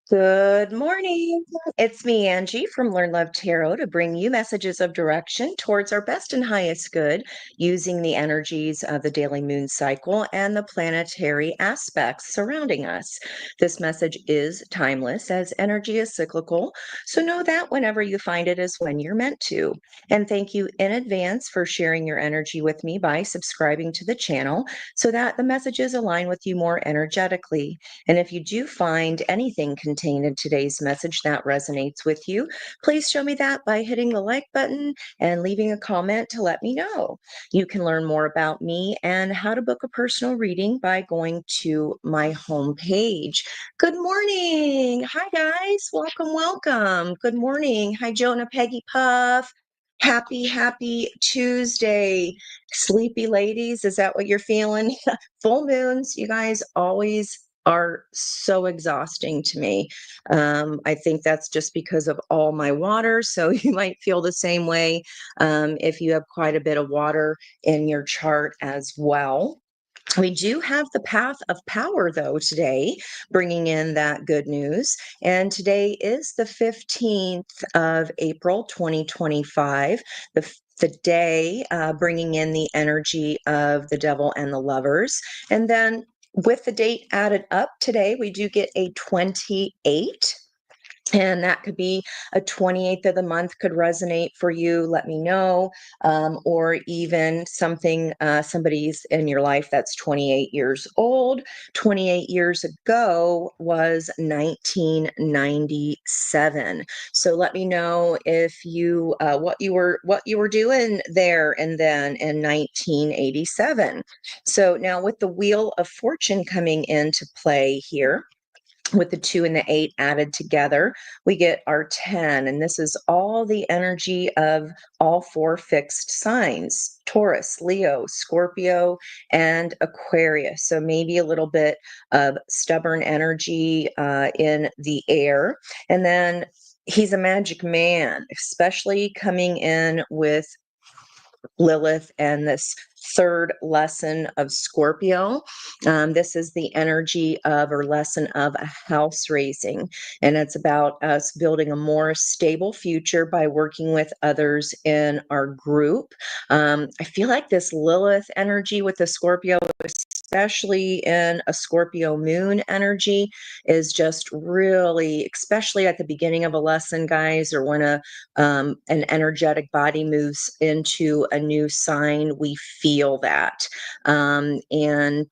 Good morning. It's me, Angie, from Learn Love Tarot to bring you messages of direction towards our best and highest good using the energies of the daily moon cycle and the planetary aspects surrounding us. This message is timeless as energy is cyclical, so know that whenever you find it is when you're meant to. And thank you in advance for sharing your energy with me by subscribing to the channel so that the messages align with you more energetically. And if you do find anything contained in today's message that resonates with you, please show me that by hitting the like button and leaving a comment to let me know. You can learn more about me and how to book a personal reading by going to my homepage. Good morning. Hi, guys. Welcome, welcome. Good morning. Hi, Jonah, Peggy, Puff. Happy Tuesday. Sleepy ladies, is that what you're feeling? Full moons, you guys always are so exhausting to me. I think that's just because of all my water. So you might feel the same way if you have quite a bit of water in your chart as well. We do have the path of power, though, today, bringing in that good news. And today is the 15th of April, 2025. The day bringing in the energy of the devil and the lovers. And then with the date added up today, we do get a 28. And that could be a 28th of the month could resonate for you. Let me know. Or even somebody's in your life that's 28 years old. 28 years ago was 1997. So let me know if you what you were doing there and then in 1987. So now with the Wheel of Fortune coming into play here, with the 2 and the 8 added together, we get our 10. And this is all the energy of all 4 fixed signs: Taurus, Leo, Scorpio, and Aquarius. So maybe a little bit of stubborn energy in the air. And then he's a magic man, especially coming in with Lilith and this third lesson of Scorpio. This is the energy of or lesson of a house raising, and it's about us building a more stable future by working with others in our group. I feel like this Lilith energy with the Scorpio, especially in a Scorpio moon energy, is just really, especially at the beginning of a lesson, guys, or when an energetic body moves into a new sign, we feel that. And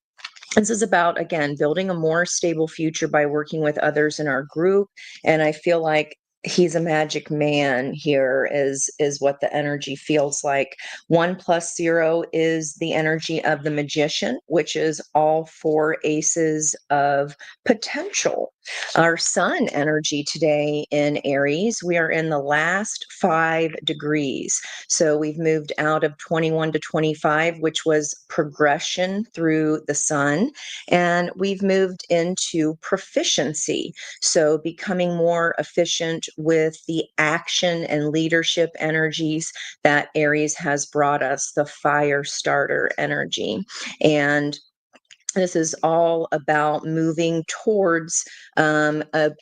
this is about, again, building a more stable future by working with others in our group. And I feel like he's a magic man here is what the energy feels like. 1 plus 0 is the energy of the magician, which is all 4 aces of potential. Our sun energy today in Aries, we are in the last 5 degrees. So we've moved out of 21 to 25, which was progression through the sun. And we've moved into proficiency. So becoming more efficient with the action and leadership energies that Aries has brought us, the fire starter energy. And this is all about moving towards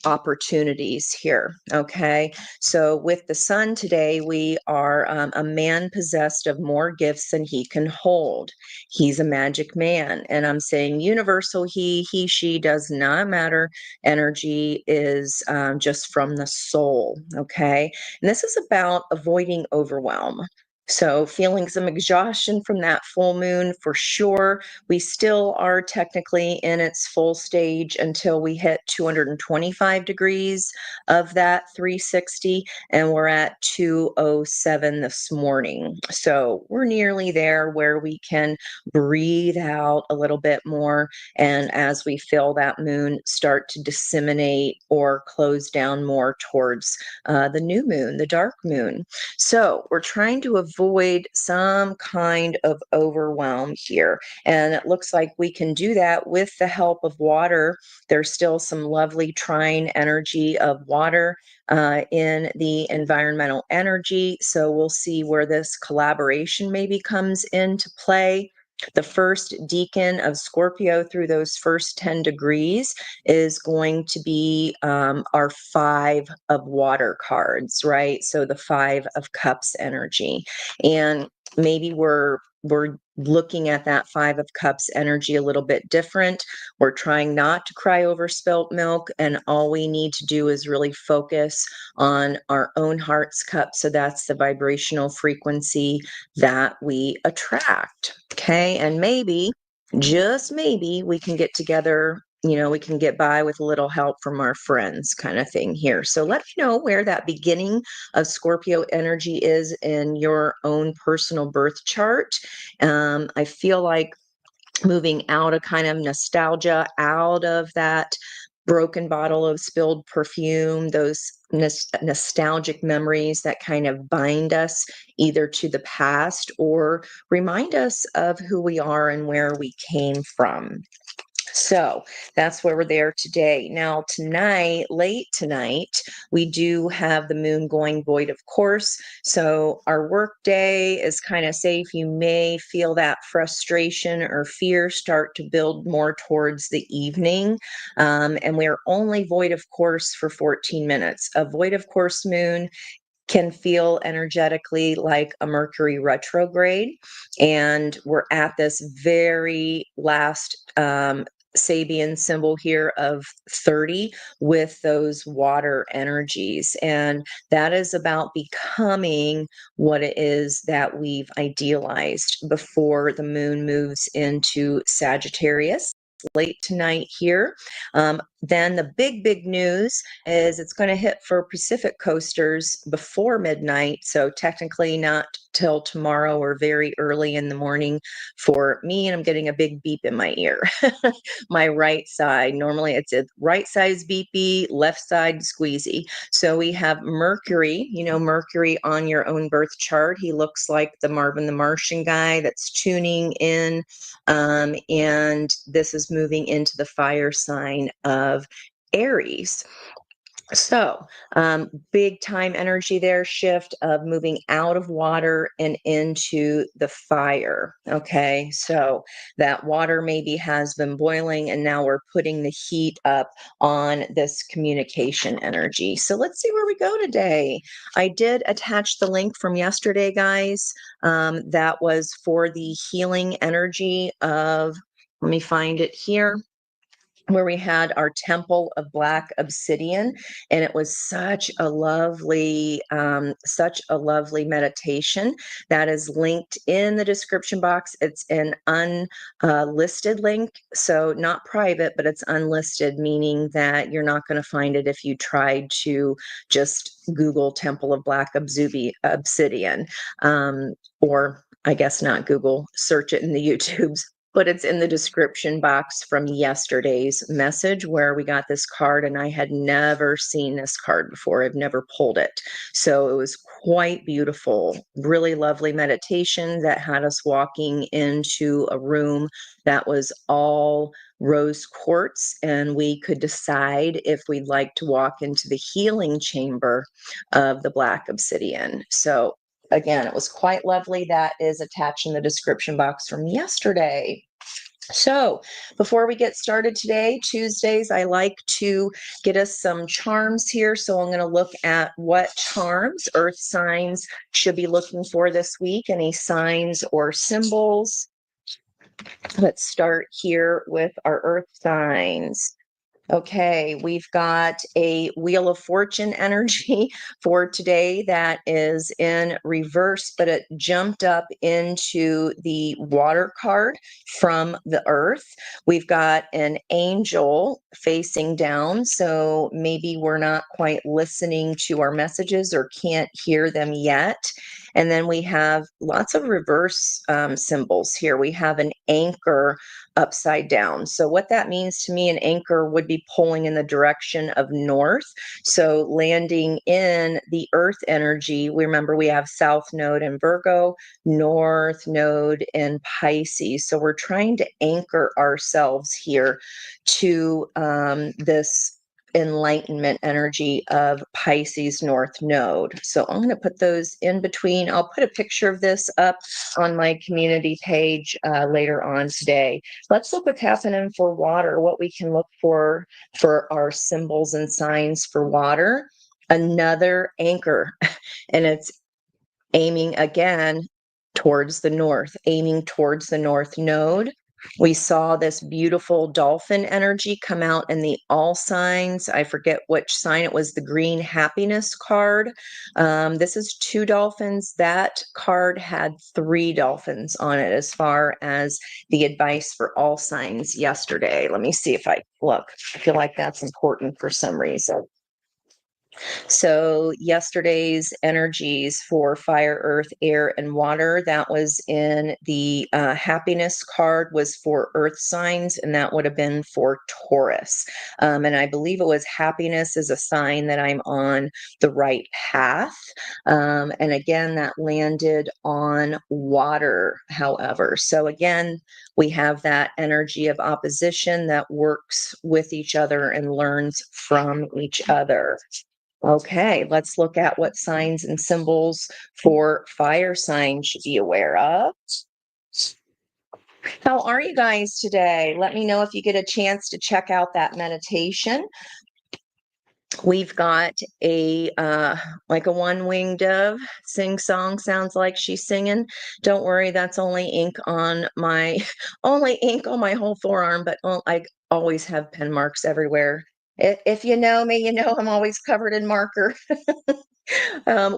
opportunities here. Okay. So with the sun today, we are a man possessed of more gifts than he can hold. He's a magic man. And I'm saying universal he, she does not matter. Energy is just from the soul. Okay. And this is about avoiding overwhelm. So feeling some exhaustion from that full moon for sure. We still are technically in its full stage until we hit 225 degrees of that 360, and we're at 207 this morning. So we're nearly there where we can breathe out a little bit more. And as we feel that moon start to disseminate or close down more towards the new moon, the dark moon. So we're trying to avoid some kind of overwhelm here. And it looks like we can do that with the help of water. There's still some lovely trine energy of water in the environmental energy. So we'll see where this collaboration maybe comes into play. The first decan of Scorpio through those first 10 degrees is going to be our 5 of water cards, right? So the 5 of cups energy. And maybe we're looking at that 5 of cups energy a little bit different. We're trying not to cry over spilt milk, and all we need to do is really focus on our own heart's cup. So that's the vibrational frequency that we attract. Okay. And maybe, just maybe, we can get together, we can get by with a little help from our friends, kind of thing here. So let me know where that beginning of Scorpio energy is in your own personal birth chart. I feel like moving out of kind of nostalgia, out of that broken bottle of spilled perfume, those nostalgic memories that kind of bind us either to the past or remind us of who we are and where we came from. So that's where we're there today. Now, tonight, late tonight, we do have the moon going void, of course. So our work day is kind of safe. You may feel that frustration or fear start to build more towards the evening. And we're only void of course for 14 minutes. A void of course moon can feel energetically like a Mercury retrograde. And we're at this very last Sabian symbol here of 30 with those water energies. And that is about becoming what it is that we've idealized before the moon moves into Sagittarius late tonight here. Then the big news is it's going to hit for Pacific coasters before midnight. So technically not till tomorrow or very early in the morning for me. And I'm getting a big beep in my ear. My right side. Normally it's a right side is beepy, left side squeezy. So we have Mercury, Mercury on your own birth chart. He looks like the Marvin the Martian guy that's tuning in. And this is moving into the fire sign of Aries. So, big time energy there, shift of moving out of water and into the fire. Okay, so that water maybe has been boiling and now we're putting the heat up on this communication energy. So, let's see where we go today. I did attach the link from yesterday, guys. That was for the healing energy of, let me find it here, where we had our temple of black obsidian, and it was such a lovely meditation that is linked in the description box. It's an unlisted link, so not private, but it's unlisted, meaning that you're not going to find it if you tried to just Google temple of black obsidian, or I guess not Google, search it in the YouTubes. But it's in the description box from yesterday's message where we got this card, and I had never seen this card before. I've never pulled it. So it was quite beautiful, really lovely meditation that had us walking into a room that was all rose quartz, and we could decide if we'd like to walk into the healing chamber of the black obsidian. So again, it was quite lovely. That is attached in the description box from yesterday. So before we get started today, Tuesdays, I like to get us some charms here. So I'm going to look at what charms earth signs should be looking for this week. Any signs or symbols? Let's start here with our earth signs. Okay, we've got a Wheel of Fortune energy for today that is in reverse, but it jumped up into the water card from the earth. We've got an angel facing down, so maybe we're not quite listening to our messages or can't hear them yet. And then we have lots of reverse symbols here. We have an anchor upside down. So what that means to me, an anchor would be pulling in the direction of north. So landing in the earth energy, we remember we have south node in Virgo, north node in Pisces. So we're trying to anchor ourselves here to this enlightenment energy of Pisces North Node. So I'm going to put those in between. I'll put a picture of this up on my community page later on today. Let's look what's happening for water, what we can look for our symbols and signs for water. Another anchor, and it's aiming again towards the north, aiming towards the North Node. We saw this beautiful dolphin energy come out in the all signs. I forget which sign it was, the green happiness card. This is 2 dolphins. That card had 3 dolphins on it as far as the advice for all signs yesterday. Let me see if I look. I feel like that's important for some reason. So yesterday's energies for fire, earth, air, and water, that was in the happiness card was for earth signs, and that would have been for Taurus. And I believe it was happiness is a sign that I'm on the right path. And again, that landed on water, however. So again, we have that energy of opposition that works with each other and learns from each other. Okay, let's look at what signs and symbols for fire signs should be aware of. How are you guys today? Let me know if you get a chance to check out that meditation. We've got a like a one-winged dove sing song, sounds like she's singing. Don't worry, that's only ink on my only ink on my whole forearm, but I always have pen marks everywhere. If you know me, you know I'm always covered in marker.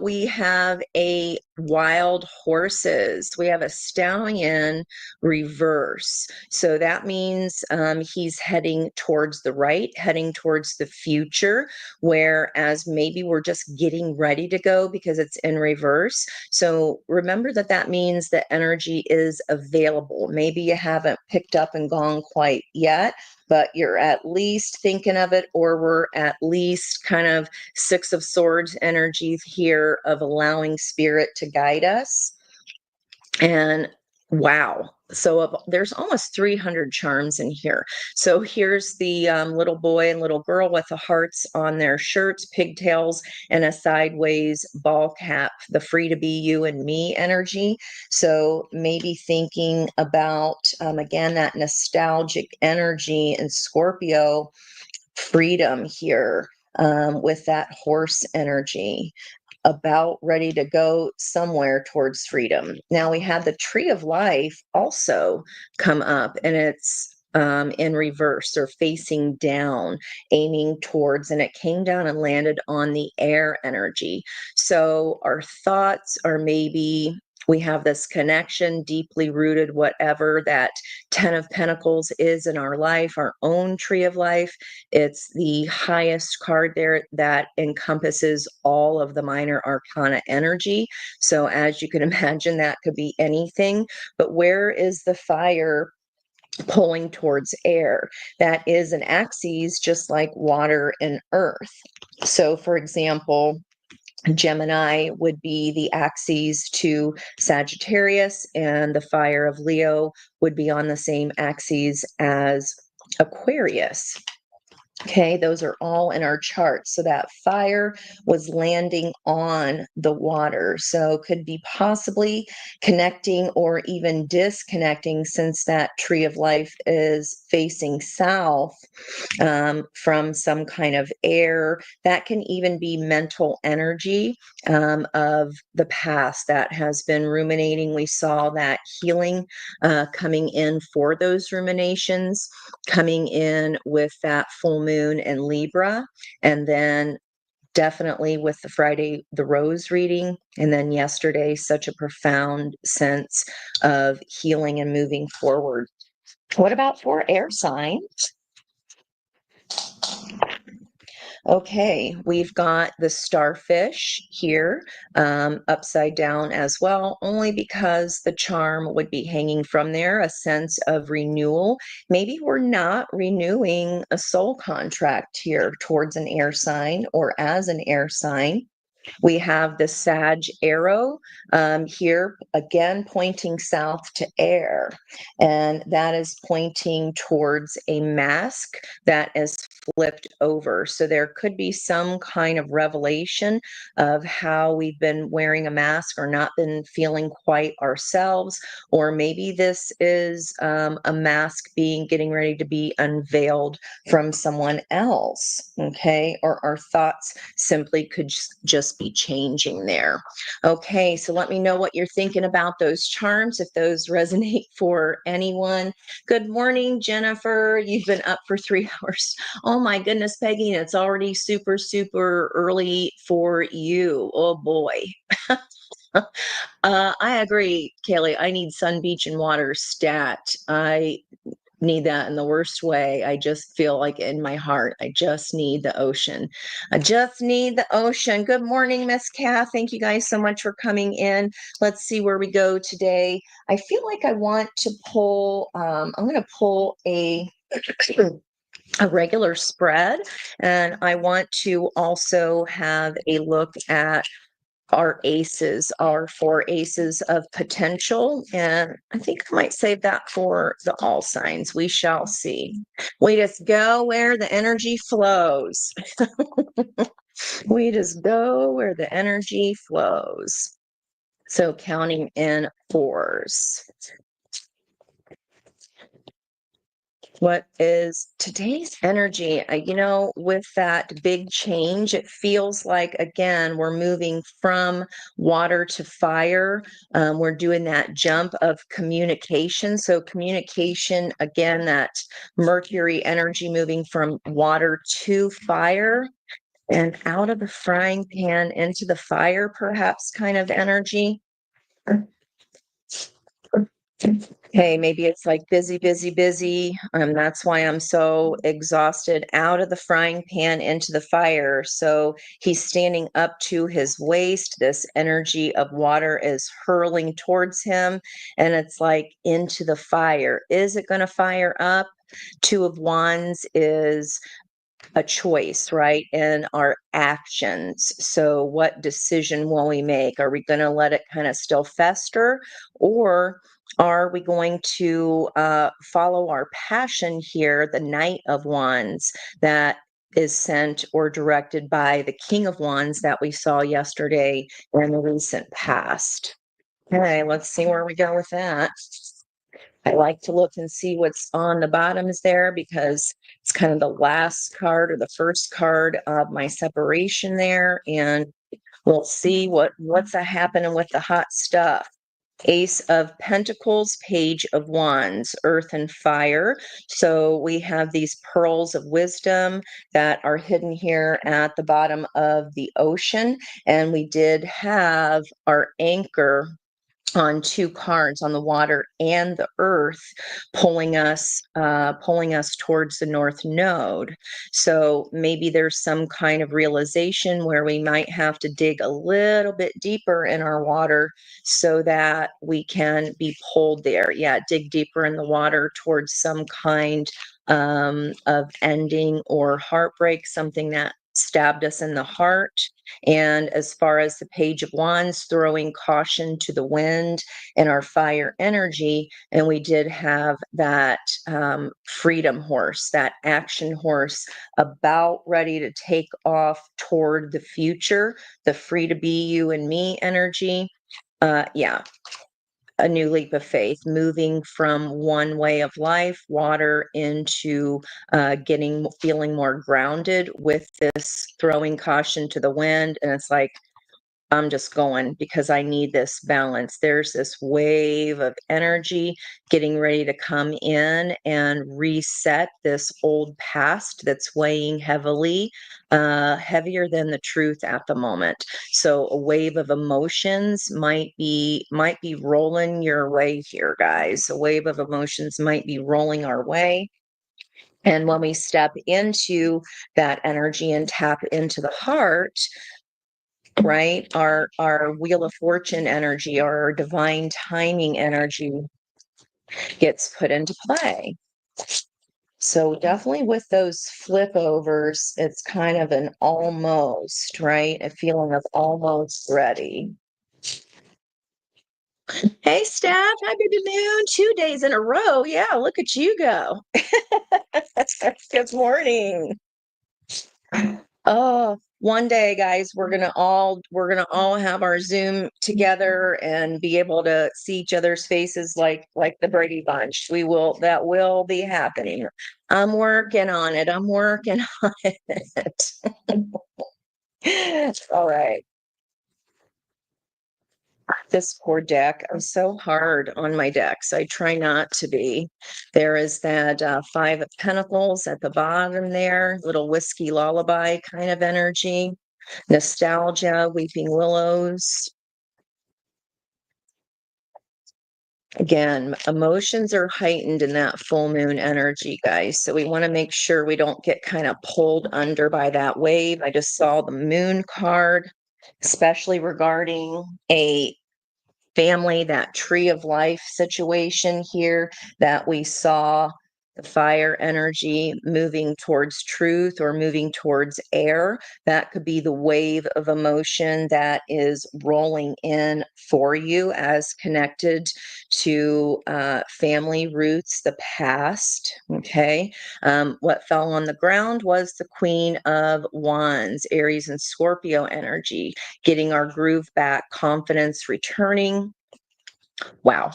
We have a wild horses. We have a stallion reverse. So that means he's heading towards the right, heading towards the future, whereas maybe we're just getting ready to go because it's in reverse. So remember that means the energy is available. Maybe you haven't picked up and gone quite yet, but you're at least thinking of it, or we're at least kind of 6 of Swords energies here of allowing spirit to guide us. And wow. So there's almost 300 charms in here. So here's the little boy and little girl with the hearts on their shirts, pigtails, and a sideways ball cap, the free to be you and me energy. So maybe thinking about, again, that nostalgic energy in Scorpio, freedom here with that horse energy, about ready to go somewhere towards freedom. Now we had the tree of life also come up, and it's in reverse or facing down, aiming towards, and it came down and landed on the air energy. So our thoughts are maybe we have this connection, deeply rooted, whatever that 10 of Pentacles is in our life, our own tree of life. It's the highest card there that encompasses all of the minor arcana energy. So as you can imagine, that could be anything. But where is the fire pulling towards air? That is an axis, just like water and earth. So for example, Gemini would be the axis to Sagittarius, and the fire of Leo would be on the same axis as Aquarius. Okay, those are all in our chart. So that fire was landing on the water. So could be possibly connecting or even disconnecting, since that tree of life is facing south from some kind of air. That can even be mental energy of the past that has been ruminating. We saw that healing coming in for those ruminations, coming in with that full moon in Libra, and then definitely with the Friday, the rose reading. And then yesterday, such a profound sense of healing and moving forward. What about for air signs? Okay, we've got the starfish here upside down as well, only because the charm would be hanging from there, a sense of renewal. Maybe we're not renewing a soul contract here towards an air sign or as an air sign. We have the Sag arrow here, again, pointing south to air. And that is pointing towards a mask that is flipped over. So there could be some kind of revelation of how we've been wearing a mask or not been feeling quite ourselves. Or maybe this is a mask getting ready to be unveiled from someone else. Okay. Or our thoughts simply could just be changing there. Okay, so let me know what you're thinking about those charms, if those resonate for anyone. Good morning, Jennifer. You've been up for 3 hours. Oh my goodness, Peggy, it's already super, super early for you. Oh boy. I agree, Kaylee. I need sun, beach, and water stat. I need that in the worst way. I just feel like in my heart, I just need the ocean. I just need the ocean. Good morning, Miss Kath. Thank you guys so much for coming in. Let's see where we go today. I feel like I want to pull, I'm going to pull a regular spread, and I want to also have a look at our aces, our 4 aces of potential. And I think I might save that for the all signs. We shall see. We just go where the energy flows. We just go where the energy flows. So counting in 4s. What is today's energy? With that big change, it feels like, again, we're moving from water to fire. We're doing that jump of communication. So, communication, again, that Mercury energy moving from water to fire and out of the frying pan into the fire, perhaps, kind of energy. Hey, maybe it's like busy, busy, busy. That's why I'm so exhausted. Out of the frying pan into the fire. So he's standing up to his waist. This energy of water is hurling towards him, and it's like into the fire. Is it going to fire up? 2 of Wands is a choice, right? In our actions. So, what decision will we make? Are we going to let it kind of still fester, or are we going to follow our passion here, the Knight of Wands, that is sent or directed by the King of Wands that we saw yesterday in the recent past? Okay, let's see where we go with that. I like to look and see what's on the bottoms there because it's kind of the last card or the first card of my separation there. And we'll see what's happening with the hot stuff. Ace of Pentacles, Page of Wands, Earth and Fire. So we have these pearls of wisdom that are hidden here at the bottom of the ocean. And we did have our anchor on 2 cards, on the water and the earth, pulling us towards the north node. So maybe there's some kind of realization where we might have to dig a little bit deeper in our water so that we can be pulled there. Yeah, dig deeper in the water towards some kind of ending or heartbreak, something that stabbed us in the heart. And as far as the Page of Wands, throwing caution to the wind in our fire energy. And we did have that freedom horse, that action horse, about ready to take off toward the future, the free to be you and me energy. Yeah, a new leap of faith, moving from one way of life, water, into feeling more grounded with this throwing caution to the wind. And it's like, I'm just going because I need this balance. There's this wave of energy getting ready to come in and reset this old past that's weighing heavily, heavier than the truth at the moment. So a wave of emotions might be rolling your way here, guys. A wave of emotions might be rolling our way. And when we step into that energy and tap into the heart, right, our Wheel of Fortune energy, our divine timing energy gets put into play. So definitely with those flip overs, it's kind of an almost, right? A feeling of almost ready. Hey, Steph, happy to noon. 2 days in a row. Yeah, look at you go. Good morning. Oh, one day, guys, we're gonna all have our Zoom together and be able to see each other's faces like the Brady Bunch. That will be happening. I'm working on it. I'm working on it. All right. This poor deck. I'm so hard on my decks. I try not to be. There is that Five of Pentacles at the bottom there, little whiskey lullaby kind of energy. Nostalgia, Weeping Willows. Again, emotions are heightened in that full moon energy, guys. So we want to make sure we don't get kind of pulled under by that wave. I just saw the moon card, especially regarding a family, that tree of life situation here that we saw the fire energy moving towards truth or moving towards air. That could be the wave of emotion that is rolling in for you as connected to family roots, the past. Okay. What fell on the ground was the Queen of Wands, Aries and Scorpio energy, getting our groove back, confidence returning. Wow.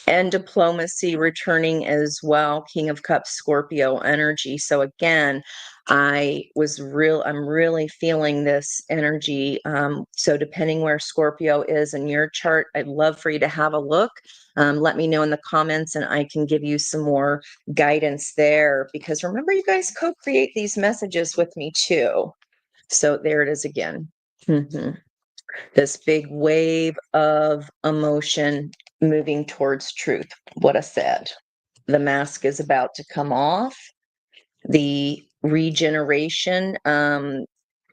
And diplomacy returning as well, King of Cups, Scorpio energy. So again, I'm really feeling this energy. So depending where Scorpio is in your chart, I'd love for you to have a look. Let me know in the comments and I can give you some more guidance there, because remember, you guys co-create these messages with me too. So there it is again. Mhm. This big wave of emotion moving towards truth. What I said. The mask is about to come off. The regeneration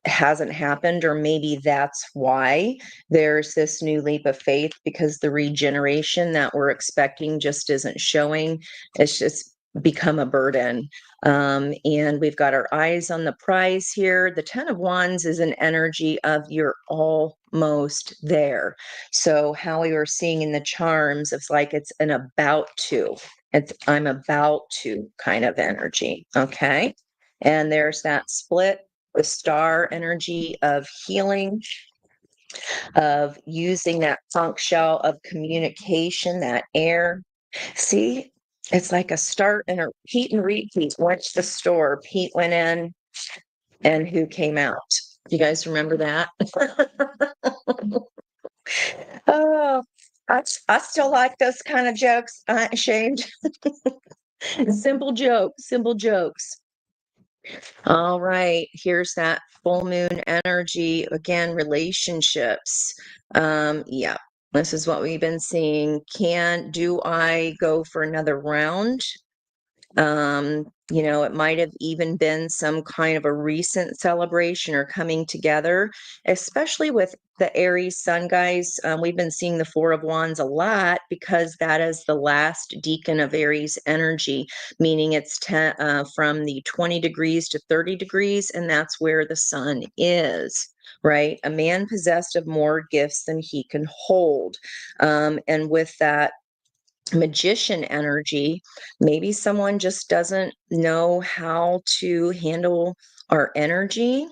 hasn't happened, or maybe that's why there's this new leap of faith, because the regeneration that we're expecting just isn't showing. It's just become a burden. And we've got our eyes on the prize here. The Ten of Wands is an energy of you're almost there. So how we were seeing in the charms, it's like it's an about to. It's I'm about to kind of energy. Okay. And there's that split, the star energy of healing, of using that conch shell of communication, that air. See, it's like a start and a repeat and repeat. What's the store? Pete went in and who came out? You guys remember that? Oh, I still like those kind of jokes. I ain't ashamed. Simple jokes. All right, here's that full moon energy. Again, relationships. Yeah, this is what we've been seeing. Do I go for another round? It might have even been some kind of a recent celebration or coming together, especially with the Aries sun, guys. We've been seeing the Four of Wands a lot because that is the last decan of Aries energy, meaning it's from the 20 degrees to 30 degrees, and that's where the sun is. Right? A man possessed of more gifts than he can hold. And with that magician energy, maybe someone just doesn't know how to handle our energy.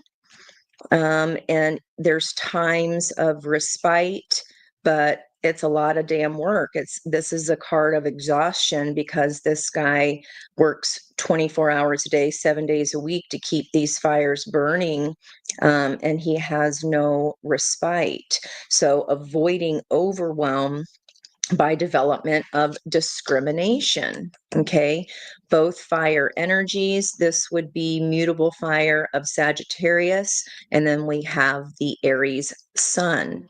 And there's times of respite, but it's a lot of damn work. This is a card of exhaustion because this guy works 24 hours a day, 7 days a week to keep these fires burning, and he has no respite. So avoiding overwhelm by development of discrimination. Okay, both fire energies. This would be mutable fire of Sagittarius, and then we have the Aries sun.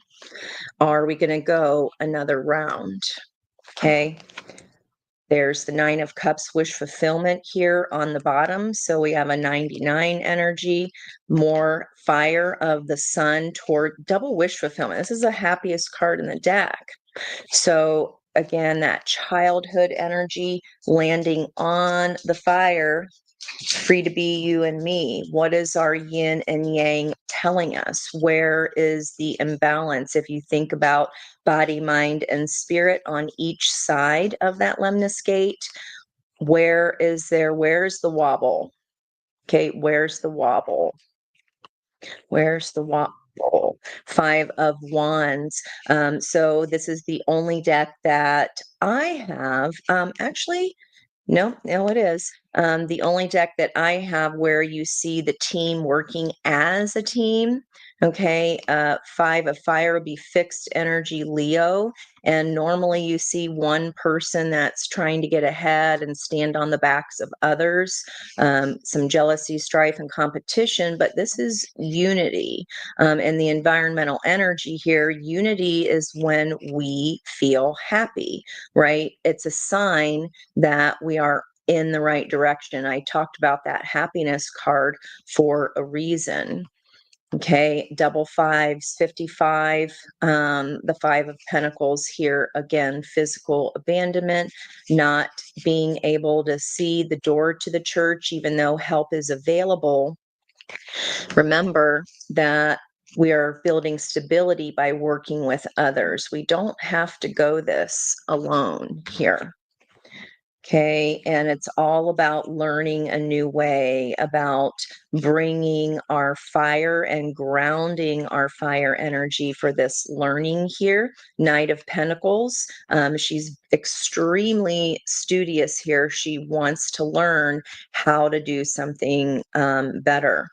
Are we going to go another round? Okay. There's the Nine of Cups, wish fulfillment here on the bottom. So we have a 99 energy, more fire of the sun toward double wish fulfillment. This is the happiest card in the deck. So again, that childhood energy landing on the fire, free to be you and me. What is our yin and yang telling us? Where is the imbalance? If you think about body, mind, and spirit on each side of that lemniscate, where's the wobble? Okay, where's the wobble? Where's the wobble? Five of Wands. So this is the only deck that I have. Actually, no, it is. The only deck that I have where you see the team working as a team. Okay, five of fire would be fixed energy Leo. And normally you see one person that's trying to get ahead and stand on the backs of others, some jealousy, strife, and competition. But this is unity. And the environmental energy here, unity is when we feel happy, right? It's a sign that we are in the right direction. I talked about that happiness card for a reason. Okay, double fives, 55, the Five of Pentacles here, again, physical abandonment, not being able to see the door to the church, even though help is available. Remember that we are building stability by working with others. We don't have to go this alone here. Okay, and it's all about learning a new way, about bringing our fire and grounding our fire energy for this learning here. Knight of Pentacles. She's extremely studious here. She wants to learn how to do something better.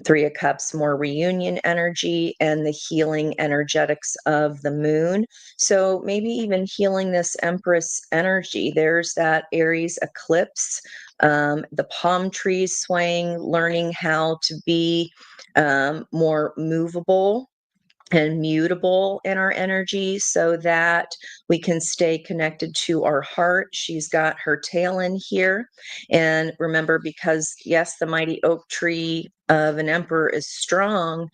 Three of Cups, more reunion energy and the healing energetics of the moon. So maybe even healing this Empress energy. There's that Aries eclipse, the palm trees swaying, learning how to be more movable and mutable in our energy so that we can stay connected to our heart. She's got her tail in here. And remember, because yes, the mighty oak tree of an emperor is strong,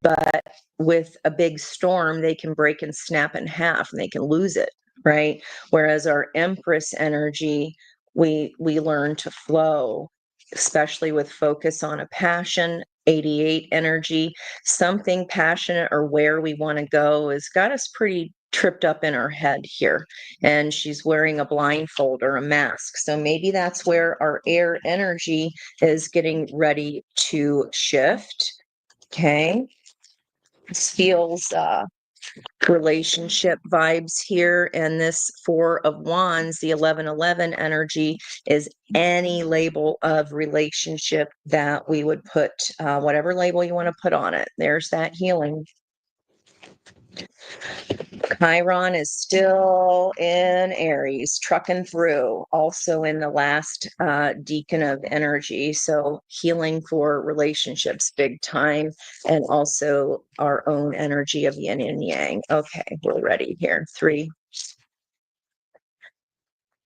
but with a big storm, they can break and snap in half and they can lose it, right? Whereas our empress energy, we learn to flow, especially with focus on a passion. 88 energy, something passionate or where we want to go has got us pretty tripped up in our head here. And she's wearing a blindfold or a mask. So maybe that's where our air energy is getting ready to shift. Okay. This feels relationship vibes here. And this Four of Wands, the 1111 energy, is any label of relationship that we would put, whatever label you want to put on it. There's that healing. Chiron is still in Aries, trucking through, also in the last decan of energy. So healing for relationships big time, and also our own energy of yin and yang. Okay, we're ready here. 3,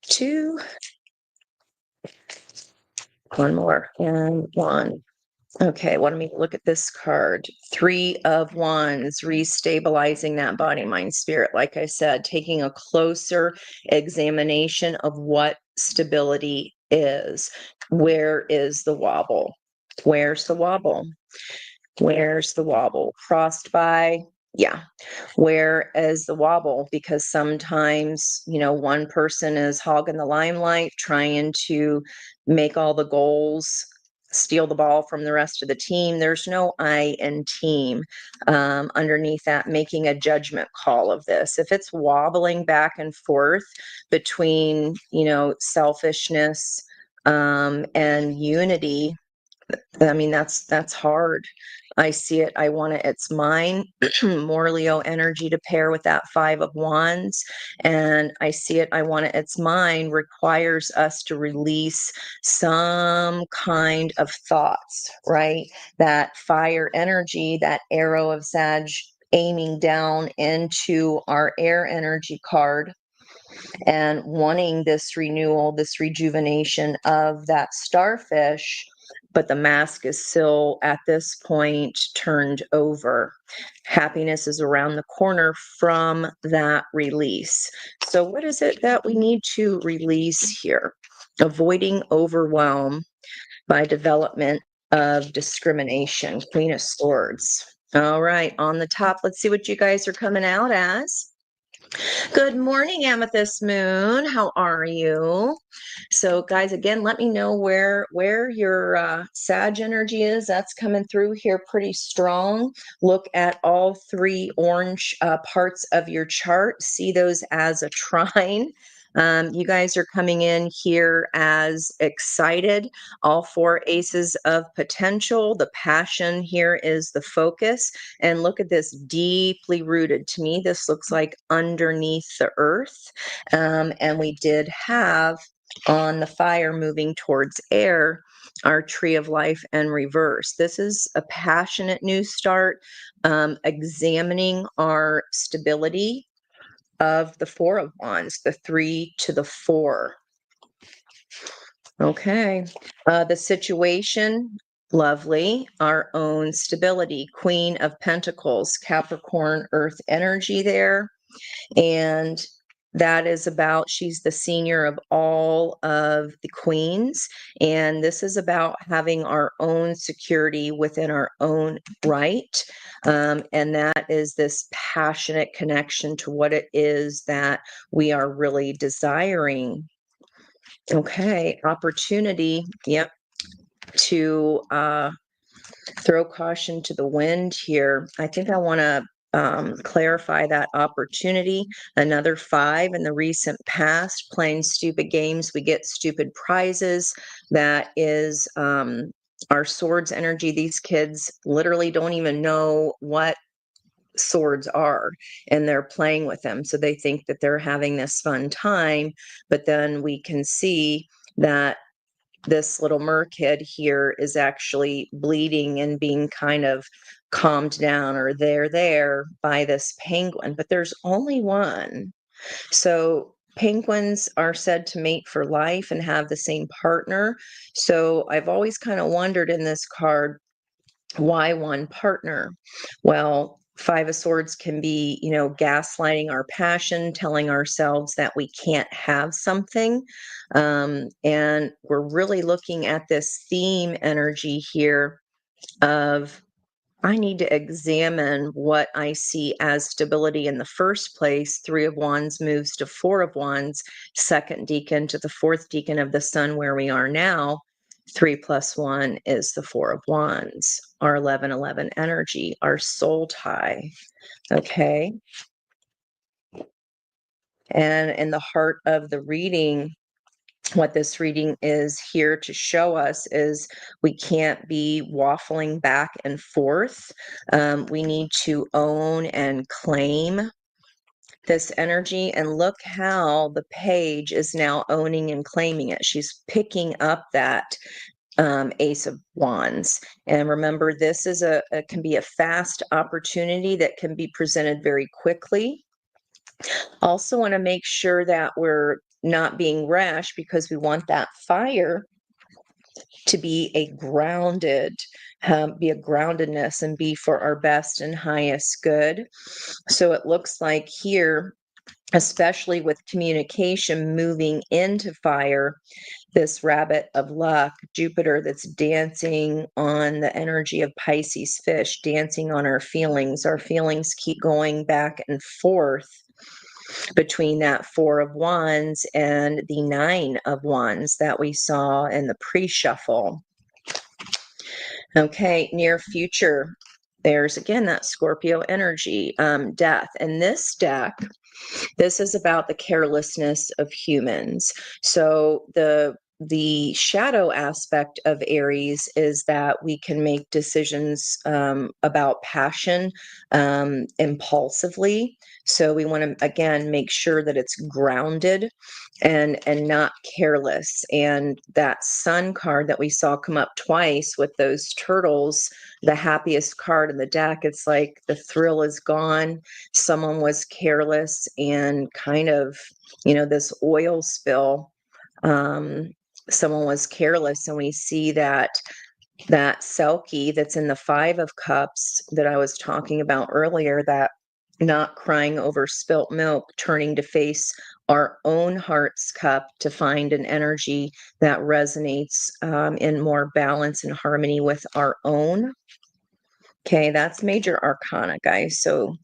2, one more, and 1. Okay, let me look at this card. 3 of Wands, restabilizing that body, mind, spirit. Like I said, taking a closer examination of what stability is. Where is the wobble? Where's the wobble? Where's the wobble? Crossed by? Yeah. Where is the wobble? Because sometimes, one person is hogging the limelight, trying to make all the goals, steal the ball from the rest of the team. There's no I in team underneath that, making a judgment call of this. If it's wobbling back and forth between, selfishness and unity, I mean, that's hard. I see it. I want it. It's mine. More Leo energy to pair with that 5 of Wands. And I see it. I want it. It's mine requires us to release some kind of thoughts, right? That fire energy, that arrow of Sag aiming down into our air energy card and wanting this renewal, this rejuvenation of that starfish. but the mask is still at this point turned over. Happiness is around the corner from that release. So what is it that we need to release here? Avoiding overwhelm by development of discrimination. Queen of Swords. All right, on the top, let's see what you guys are coming out as. Good morning, Amethyst Moon. How are you? So, guys, again, let me know where your Sag energy is. That's coming through here pretty strong. Look at all three orange parts of your chart. See those as a trine. You guys are coming in here as excited. All four aces of potential. The passion here is the focus. And look at this, deeply rooted. To me, this looks like underneath the earth. And we did have on the fire moving towards air, our tree of life and reverse. This is a passionate new start, examining our stability of the Four of Wands, the 3 to the 4. Okay. The situation, lovely. Our own stability, Queen of Pentacles, Capricorn, Earth energy there. And that is about, she's the senior of all of the queens. And this is about having our own security within our own right. And that is this passionate connection to what it is that we are really desiring. Okay, opportunity, yep, to throw caution to the wind here. I think I want to clarify that opportunity. Another 5 in the recent past, playing stupid games, we get stupid prizes. That is our swords energy. These kids literally don't even know what swords are, and they're playing with them. So they think that they're having this fun time, but then we can see that this little merkid here is actually bleeding and being kind of calmed down, or they're there by this penguin, but there's only one. So penguins are said to mate for life and have the same partner. So I've always kind of wondered in this card, why one partner? Well, 5 of Swords can be, gaslighting our passion, telling ourselves that we can't have something. And we're really looking at this theme energy here of, I need to examine what I see as stability in the first place. 3 of Wands moves to 4 of Wands, second decan to the fourth decan of the sun where we are now. 3 plus 1 is the 4 of Wands, our 11-11 energy, our soul tie. Okay. And in the heart of the reading, what this reading is here to show us is we can't be waffling back and forth. We need to own and claim this energy. And look how the page is now owning and claiming it. She's picking up that Ace of Wands. And remember, this is can be a fast opportunity that can be presented very quickly. Also want to make sure that we're not being rash, because we want that fire to be a grounded, be a groundedness and be for our best and highest good. So it looks like here, especially with communication moving into fire, this rabbit of luck, Jupiter, that's dancing on the energy of Pisces fish, dancing on our feelings. Our feelings keep going back and forth between that 4 of Wands and the 9 of Wands that we saw in the pre-shuffle. Okay, near future, there's again that Scorpio energy, death. And this deck, this is about the carelessness of humans. So the shadow aspect of Aries is that we can make decisions about passion impulsively. So we want to, again, make sure that it's grounded and not careless. And that Sun card that we saw come up twice with those turtles, the happiest card in the deck, it's like the thrill is gone. Someone was careless and kind of, this oil spill. Someone was careless, and we see that that Selkie that's in the Five of Cups that I was talking about earlier, that not crying over spilt milk, turning to face our own heart's cup to find an energy that resonates in more balance and harmony with our own. Okay, that's major arcana, guys. So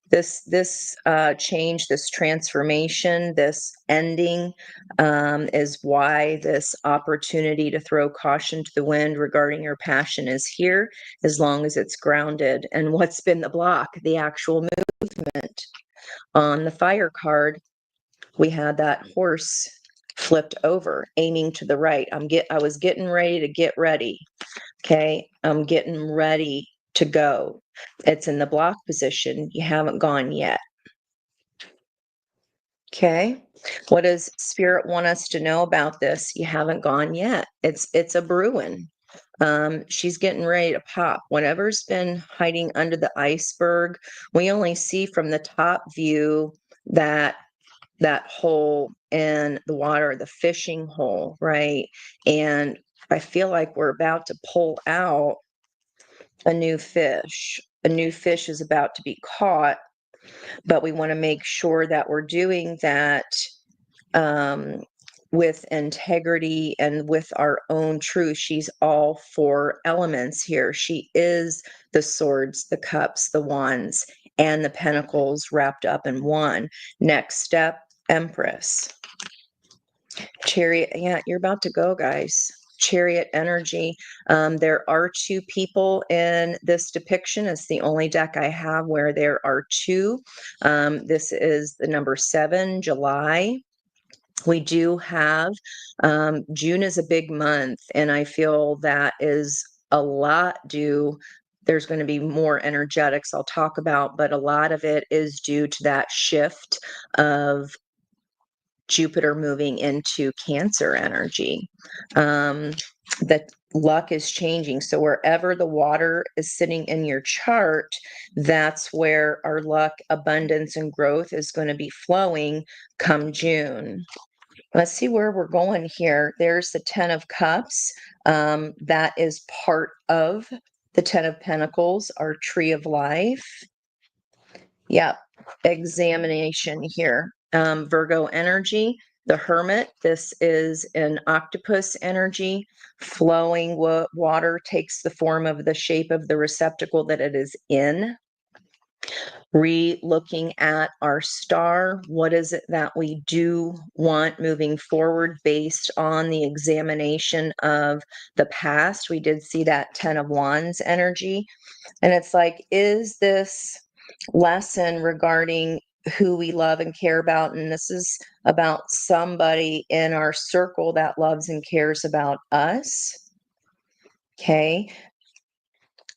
this change, this transformation, this ending is why this opportunity to throw caution to the wind regarding your passion is here, as long as it's grounded. And what's been the block? The actual movement. On the fire card, we had that horse flipped over, aiming to the right. I was getting ready to get ready. Okay, I'm getting ready to go. It's in the block position. You haven't gone yet. Okay. What does spirit want us to know about this? You haven't gone yet. It's a brewing. She's getting ready to pop. Whatever's been hiding under the iceberg, we only see from the top view that hole in the water, the fishing hole, right? And I feel like we're about to pull out a new fish. A new fish is about to be caught, but we want to make sure that we're doing that um, with integrity and with our own truth. She's all four elements here. She is the swords, the cups, the wands, and the pentacles wrapped up in one. Next step, Empress. Chariot. Yeah, you're about to go, guys. Chariot energy. There are two people in this depiction. It's the only deck I have where there are two. This is the number 7, July. We do have June is a big month, and I feel that is a lot due. There's going to be more energetics I'll talk about, but a lot of it is due to that shift of Jupiter moving into Cancer energy. That luck is changing. So wherever the water is sitting in your chart, that's where our luck, abundance, and growth is going to be flowing come June. Let's see where we're going here. There's the 10 of Cups. That is part of the 10 of Pentacles, our tree of life. Yep, examination here. Virgo energy, the Hermit. This is an octopus energy. Flowing water takes the form of the shape of the receptacle that it is in. Re-looking at our star. What is it that we do want moving forward based on the examination of the past? We did see that 10 of Wands energy. And it's like, is this lesson regarding who we love and care about? And this is about somebody in our circle that loves and cares about us. Okay.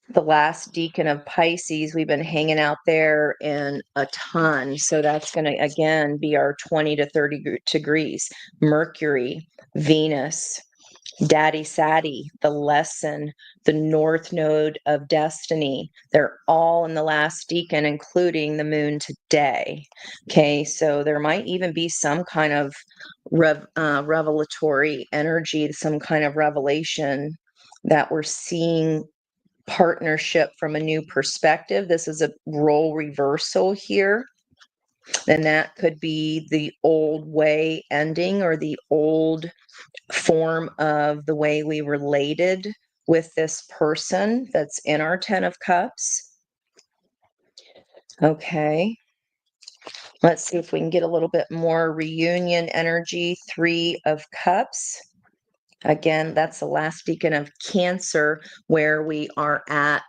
The last decan of Pisces, we've been hanging out there in a ton. So that's going to, again, be our 20 to 30 degrees. Mercury, Venus, Daddy Saddy, the lesson, the North Node of Destiny. They're all in the last decan, including the moon today. Okay, so there might even be some kind of revelatory energy, some kind of revelation that we're seeing partnership from a new perspective. This is a role reversal here. And that could be the old way ending, or the old form of the way we related with this person that's in our 10 of Cups. Okay. Let's see if we can get a little bit more reunion energy. 3 of Cups. Again, that's the last decan of Cancer, where we are at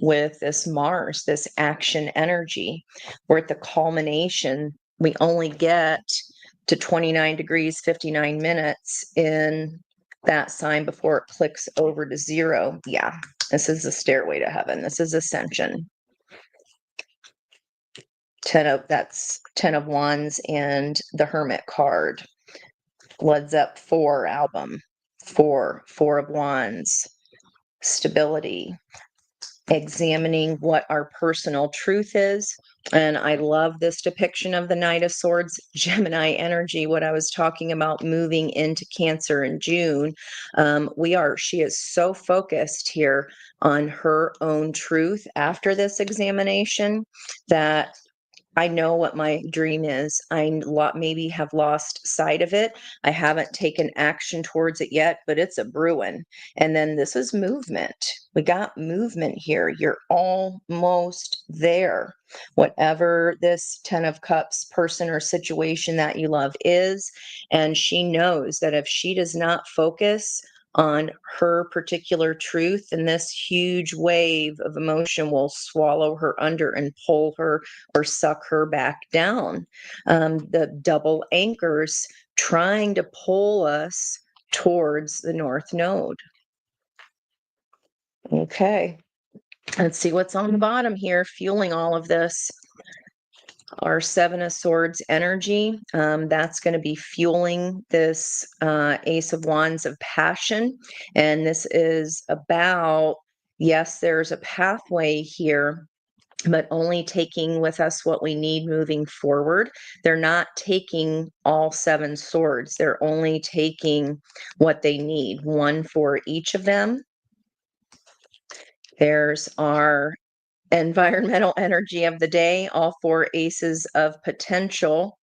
with this Mars, this action energy. We're at the culmination. We only get to 29 degrees, 59 minutes in that sign before it clicks over to 0. Yeah, this is the stairway to heaven. This is ascension. That's 10 of Wands and the Hermit card. Led Zepp 4 album. 4 of Wands. Stability. examining what our personal truth is. And I love this depiction of the Knight of Swords, Gemini energy, what I was talking about moving into Cancer in June. She is so focused here on her own truth after this examination that I know what my dream is. Maybe have lost sight of it. I haven't taken action towards it yet, but it's a brewing. And then this is movement. We got movement here. You're almost there. Whatever this 10 of Cups person or situation that you love is. And she knows that if she does not focus on her particular truth, and this huge wave of emotion will swallow her under and pull her or suck her back down. The double anchors trying to pull us towards the North Node. Okay, let's see what's on the bottom here, fueling all of this. Our Seven of Swords energy, that's going to be fueling this Ace of Wands of passion. And this is about, yes, there's a pathway here, but only taking with us what we need moving forward. They're not taking all 7 swords. They're only taking what they need, one for each of them. There's our environmental energy of the day, all 4 aces of potential,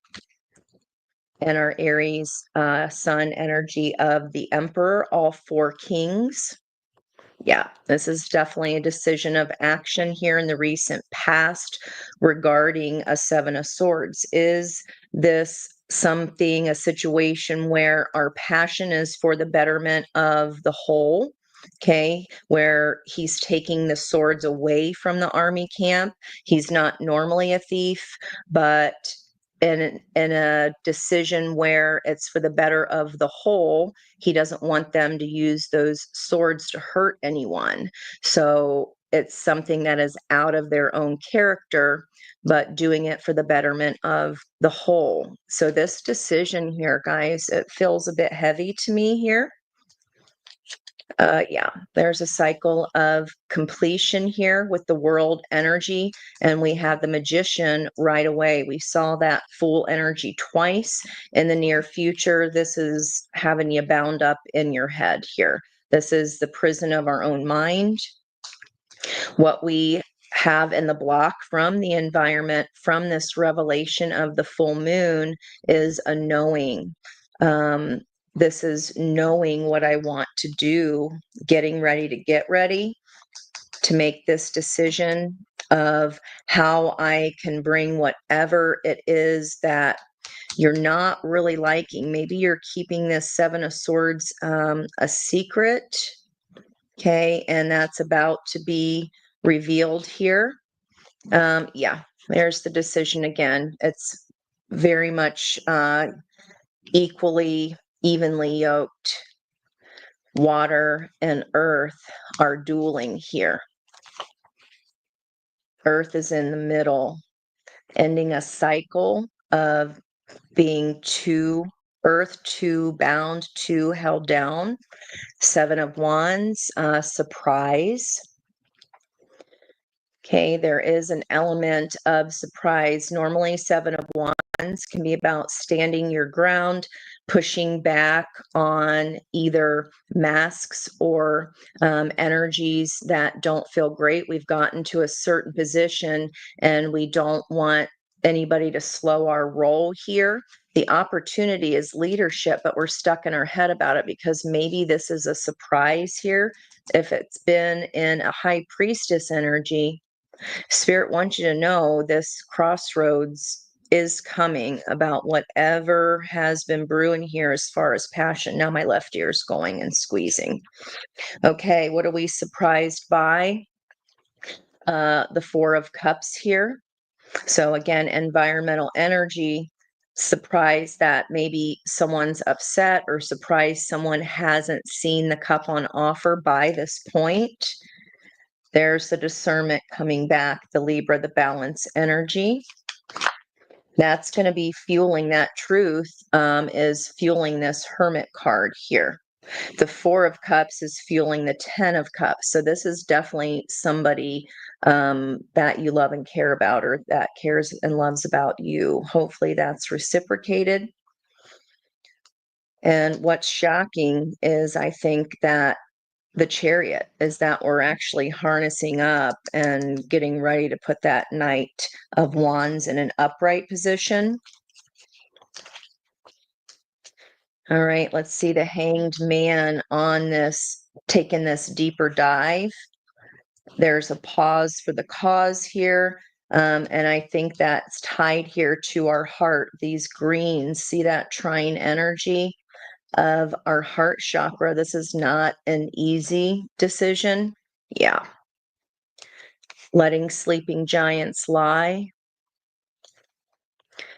and our Aries sun energy of the Emperor, all 4 kings. Yeah, this is definitely a decision of action here in the recent past regarding a 7 of Swords. Is this a situation where our passion is for the betterment of the whole? Okay, where he's taking the swords away from the army camp. He's not normally a thief, but in a decision where it's for the better of the whole, he doesn't want them to use those swords to hurt anyone. So it's something that is out of their own character, but doing it for the betterment of the whole. So this decision here, guys, it feels a bit heavy to me here. Yeah, there's a cycle of completion here with the world energy, and we have the Magician right away. We saw that Fool energy twice in the near future. This is having you bound up in your head here. This is the prison of our own mind. What we have in the block from the environment, from this revelation of the full moon, is a knowing. This is knowing what I want to do, getting ready to get ready to make this decision of how I can bring whatever it is that you're not really liking. Maybe you're keeping this 7 of Swords a secret. Okay, and that's about to be revealed here. Yeah, there's the decision again. It's very much evenly yoked. Water and earth are dueling here. Earth is in the middle, ending a cycle of being too bound, too held down. 7 of Wands, surprise. Okay, there is an element of surprise. Normally, 7 of Wands can be about standing your ground, pushing back on either masks or energies that don't feel great. We've gotten to a certain position and we don't want anybody to slow our roll here. The opportunity is leadership, but we're stuck in our head about it because maybe this is a surprise here. If it's been in a high priestess energy, Spirit wants you to know this crossroads is coming about whatever has been brewing here as far as passion. Now my left ear is going and squeezing. Okay, what are we surprised by? The 4 of Cups here. So again, environmental energy, surprised that maybe someone's upset or surprised someone hasn't seen the cup on offer by this point. There's the discernment coming back, the Libra, the balance energy. That's going to be fueling that truth, is fueling this Hermit card here. The Four of Cups is fueling the Ten of Cups. So this is definitely somebody that you love and care about, or that cares and loves about you. Hopefully that's reciprocated. And what's shocking is, I think, that the Chariot is that we're actually harnessing up and getting ready to put that Knight of Wands in an upright position. All right, let's see the Hanged Man on this, taking this deeper dive. There's a pause for the cause here. And I think that's tied here to our heart. These greens, see that trine energy of our heart chakra. This is not an easy decision. Yeah. Letting sleeping giants lie.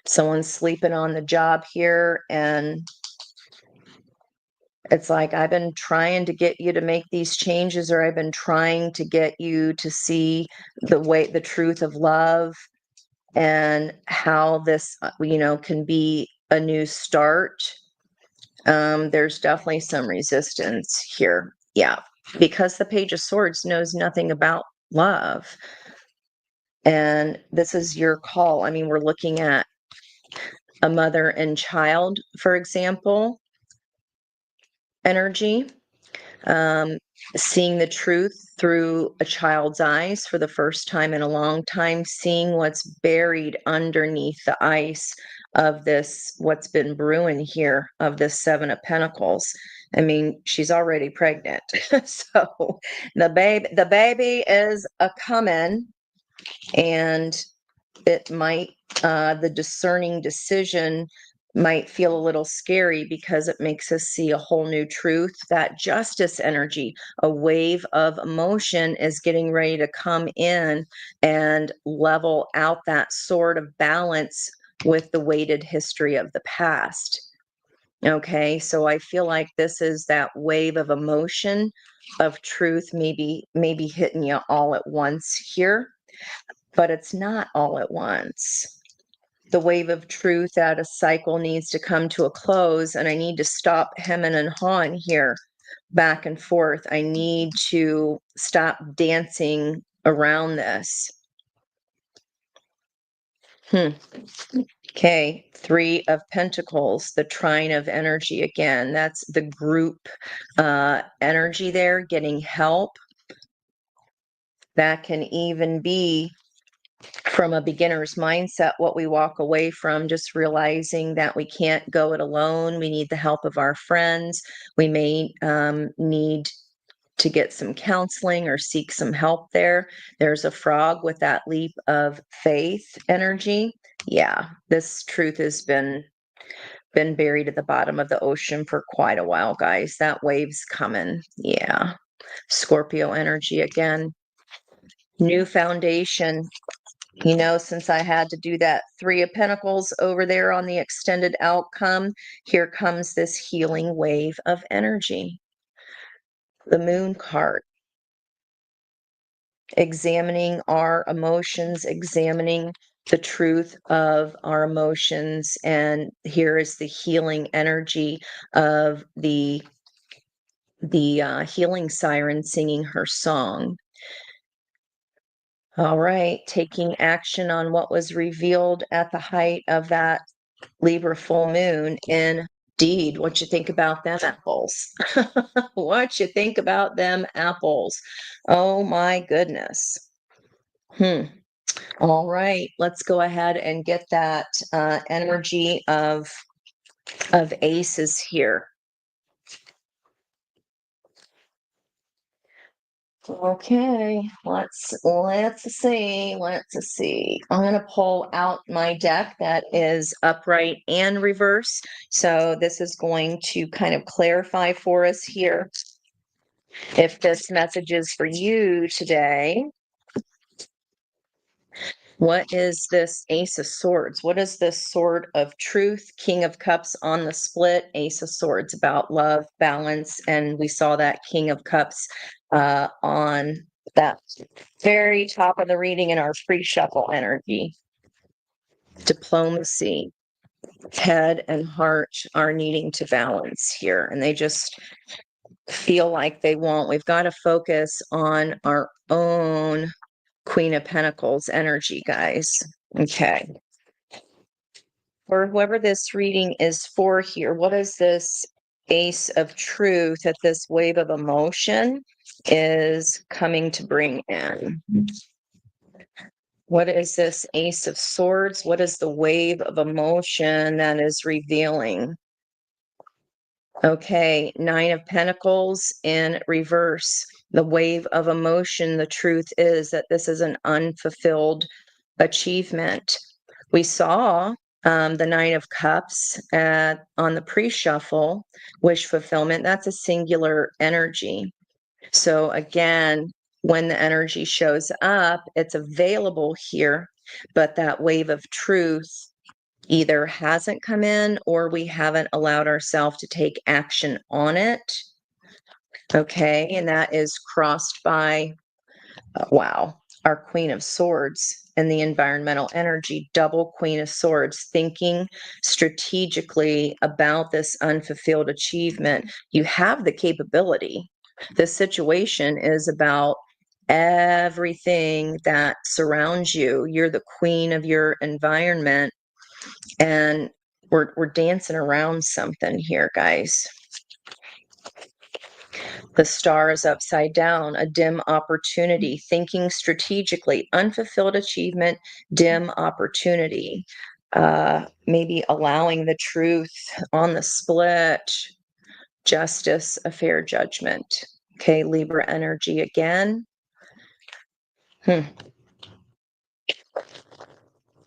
Someone's sleeping on the job here, and it's like, I've been trying to get you to make these changes, or I've been trying to get you to see the truth of love and how this, can be a new start. There's definitely some resistance here. Yeah, because the Page of Swords knows nothing about love. And this is your call. I mean, we're looking at a mother and child, for example, energy. Seeing the truth through a child's eyes for the first time in a long time, seeing what's buried underneath the ice of this, what's been brewing here, of this Seven of Pentacles. I mean, she's already pregnant. So the baby is a coming, and it might, the discerning decision might feel a little scary, because it makes us see a whole new truth. That justice energy, a wave of emotion, is getting ready to come in and level out that sort of balance with the weighted history of the past. Okay, so I feel like this is that wave of emotion, of truth, maybe hitting you all at once here, but it's not all at once. The wave of truth, that a cycle needs to come to a close, and I need to stop hemming and hawing here, back and forth. I need to stop dancing around this. Okay, Three of Pentacles, the trine of energy again. That's the group energy there, getting help. That can even be from a beginner's mindset, what we walk away from, just realizing that we can't go it alone. We need the help of our friends. We may need to get some counseling or seek some help there. There's a frog with that leap of faith energy. Yeah, this truth has been buried at the bottom of the ocean for quite a while, guys. That wave's coming. Yeah. Scorpio energy again. New foundation. Since I had to do that Three of Pentacles over there on the extended outcome, here comes this healing wave of energy. The Moon card. Examining our emotions, examining the truth of our emotions. And here is the healing energy of the healing siren singing her song. All right, taking action on what was revealed at the height of that Libra full moon. Indeed, what you think about them apples? What you think about them apples? Oh my goodness. All right, let's go ahead and get that energy of aces here. Okay, let's see. I'm going to pull out my deck that is upright and reverse. So this is going to kind of clarify for us here if this message is for you today. What is this Ace of Swords? What is this Sword of Truth? King of Cups on the split, Ace of Swords about love, balance, and we saw that King of Cups on that very top of the reading in our pre-shuffle energy. Diplomacy. Head and heart are needing to balance here, and they just feel like they won't. We've got to focus on our own Queen of Pentacles energy, guys. Okay. For whoever this reading is for here, what is this Ace of Truth that this wave of emotion is coming to bring in? What is this Ace of Swords? What is the wave of emotion that is revealing? Okay, Nine of Pentacles in reverse. The wave of emotion, the truth is that this is an unfulfilled achievement. We saw the Nine of Cups on the pre-shuffle, wish fulfillment. That's a singular energy. So again, when the energy shows up, it's available here, but that wave of truth either hasn't come in or we haven't allowed ourselves to take action on it. Okay, and that is crossed by, wow, our Queen of Swords and the environmental energy, double Queen of Swords, thinking strategically about this unfulfilled achievement. You have the capability. This situation is about everything that surrounds you. You're the queen of your environment, and we're dancing around something here, guys. The star is upside down, a dim opportunity, thinking strategically, unfulfilled achievement, dim opportunity. Maybe allowing the truth on the split, justice, a fair judgment. Okay, Libra energy again. All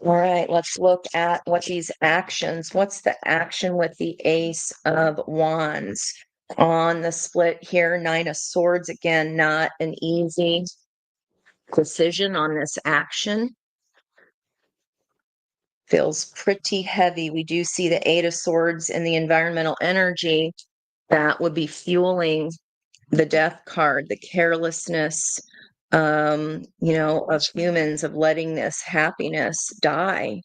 right, let's look at what these actions, what's the action with the Ace of Wands on the split here? Nine of Swords, again, not an easy decision on this action. Feels pretty heavy. We do see the Eight of Swords in the environmental energy that would be fueling the Death card, the carelessness, of humans, of letting this happiness die.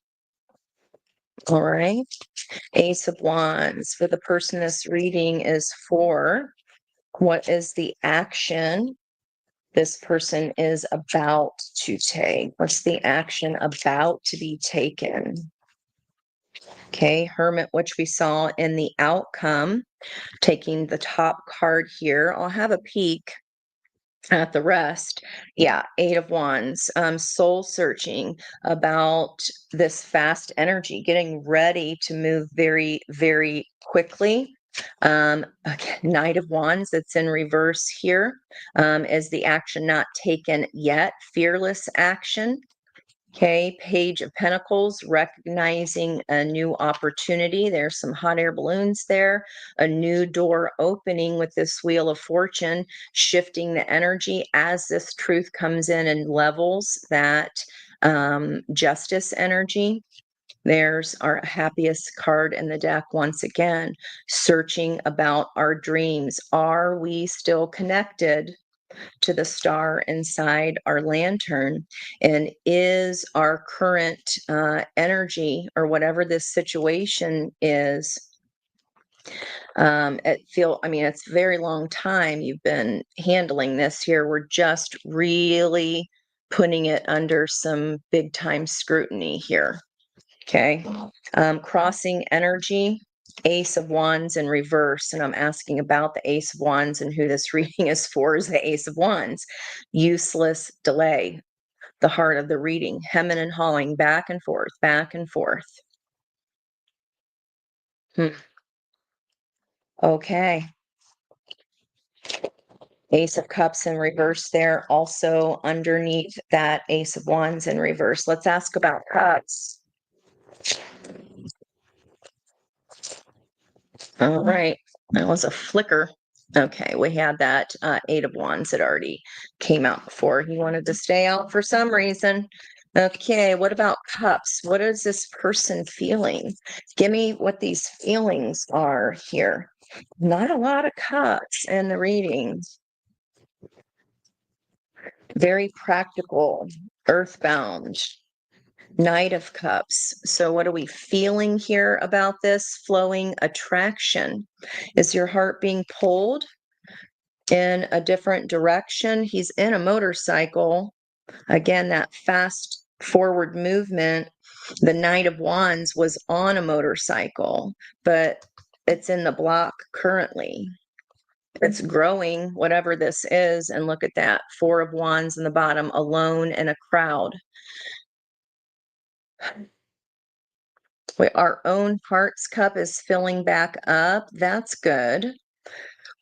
All right. Ace of Wands for the person this reading is for. What is the action this person is about to take? What's the action about to be taken? Okay, Hermit, which we saw in the outcome, taking the top card here. I'll have a peek at the rest. Yeah, Eight of Wands, soul searching about this fast energy, getting ready to move very, very quickly. Again, Knight of Wands, that's in reverse here, is the action not taken yet, fearless action. Okay, Page of Pentacles, recognizing a new opportunity. There's some hot air balloons there. A new door opening with this Wheel of Fortune, shifting the energy as this truth comes in and levels that justice energy. There's our happiest card in the deck once again, searching about our dreams. Are we still connected to the star inside our lantern? And is our current energy, or whatever this situation is, it's a very long time you've been handling this here. We're just really putting it under some big time scrutiny here. Okay. Crossing energy, Ace of Wands in reverse. And I'm asking about the Ace of Wands, and who this reading is for is the Ace of Wands. Useless delay, the heart of the reading, hemming and hawing back and forth, back and forth. Okay. Ace of Cups in reverse there, also underneath that Ace of Wands in reverse. Let's ask about Cups. All right, that was a flicker. Okay, we had that Eight of Wands that already came out before. He wanted to stay out for some reason. Okay, what about Cups? What is this person feeling? Give me what these feelings are here. Not a lot of Cups in the reading. Very practical, earthbound. Knight of Cups. So what are we feeling here about this? Flowing attraction. Is your heart being pulled in a different direction? He's in a motorcycle. Again, that fast forward movement. The Knight of Wands was on a motorcycle, but it's in the block currently. It's growing, whatever this is. And look at that, Four of Wands in the bottom, alone in a crowd. Our own heart's cup is filling back up. That's good.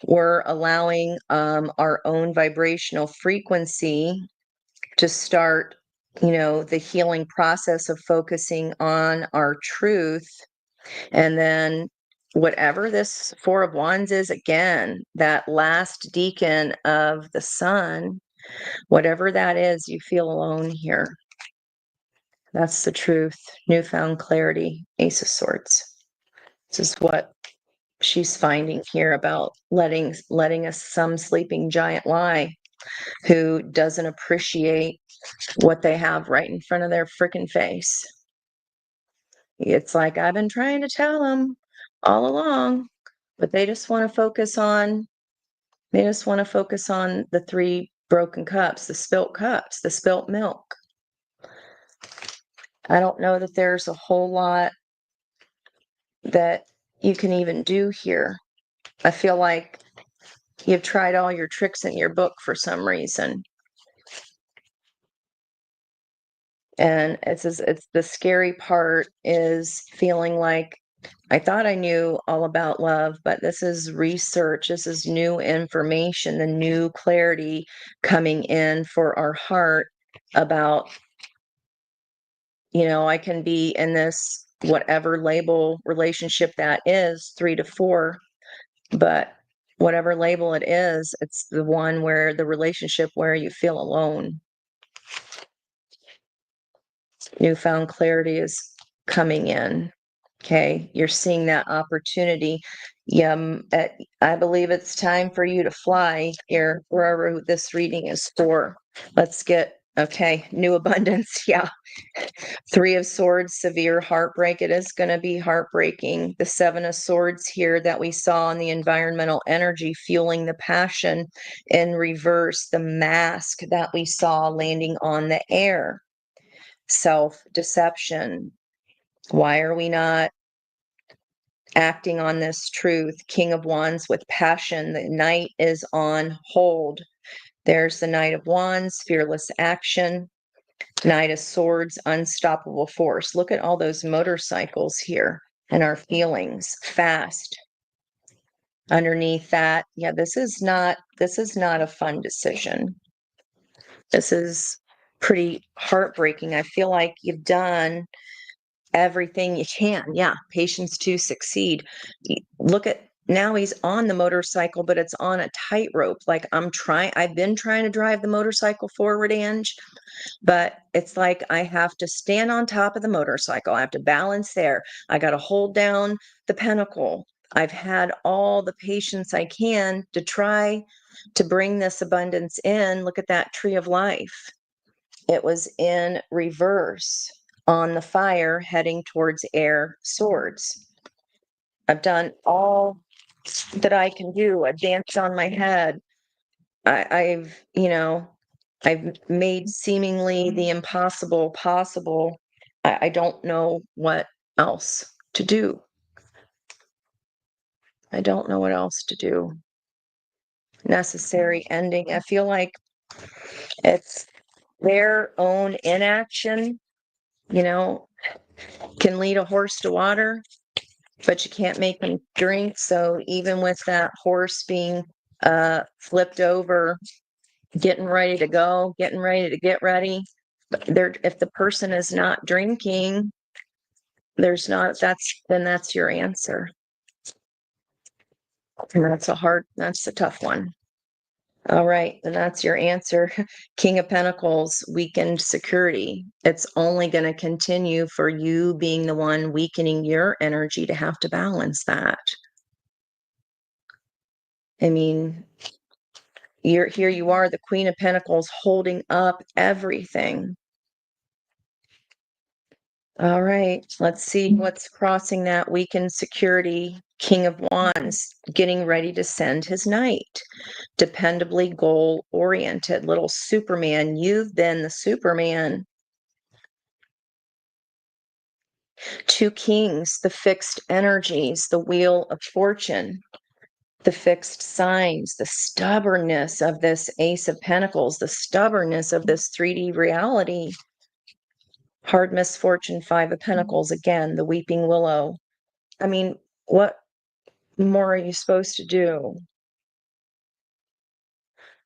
We're allowing our own vibrational frequency to start, the healing process of focusing on our truth. And then whatever this Four of Wands is, again, that last deacon of the sun, whatever that is, you feel alone here. That's the truth. Newfound clarity, Ace of Swords. This is what she's finding here about letting us some sleeping giant lie who doesn't appreciate what they have right in front of their freaking face. It's like, I've been trying to tell them all along, but they just want to focus on the three broken cups, the spilt milk. I don't know that there's a whole lot that you can even do here. I feel like you've tried all your tricks in your book for some reason. And it's the scary part is feeling like I thought I knew all about love, but this is research. This is new information, the new clarity coming in for our heart about, I can be in this whatever label relationship that is, 3 to 4, but whatever label it is, it's the one where the relationship where you feel alone. Newfound clarity is coming in. Okay, you're seeing that opportunity. Yeah, I believe it's time for you to fly here, wherever this reading is for. Let's get, new abundance. Yeah. Three of Swords, severe heartbreak. It is going to be heartbreaking. The Seven of Swords here that we saw in the environmental energy fueling the passion in reverse. The mask that we saw landing on the air. Self-deception. Why are we not acting on this truth? King of Wands with passion. The Knight is on hold. There's the Knight of Wands, fearless action. Knight of Swords, unstoppable force. Look at all those motorcycles here and our feelings. Fast. Underneath that, yeah, this is not a fun decision. This is pretty heartbreaking. I feel like you've done everything you can. Yeah, patience to succeed. Look at now, he's on the motorcycle, but it's on a tightrope. Like I've been trying to drive the motorcycle forward, Ange, but it's like I have to stand on top of the motorcycle. I have to balance there. I got to hold down the pentacle. I've had all the patience I can to try to bring this abundance in. Look at that tree of life. It was in reverse on the fire heading towards air swords. I've done all that I can do. I dance on my head. I've made seemingly the impossible possible. I don't know what else to do. I don't know what else to do. Necessary ending. I feel like it's their own inaction, can lead a horse to water, but you can't make them drink. So even with that horse being flipped over, getting ready to go, getting ready to get ready, if the person is not drinking, that's your answer. And that's a tough one. All right, and that's your answer. King of Pentacles, weakened security. It's only going to continue for you being the one weakening your energy to have to balance that. I mean, here you are, the Queen of Pentacles, holding up everything. All right, let's see what's crossing that weakened security. King of Wands, getting ready to send his knight. Dependably goal-oriented, little Superman. You've been the Superman. Two Kings, the fixed energies, the Wheel of Fortune, the fixed signs, the stubbornness of this Ace of Pentacles, the stubbornness of this 3D reality. Hard misfortune, Five of Pentacles, again, the Weeping Willow. I mean, what more are you supposed to do?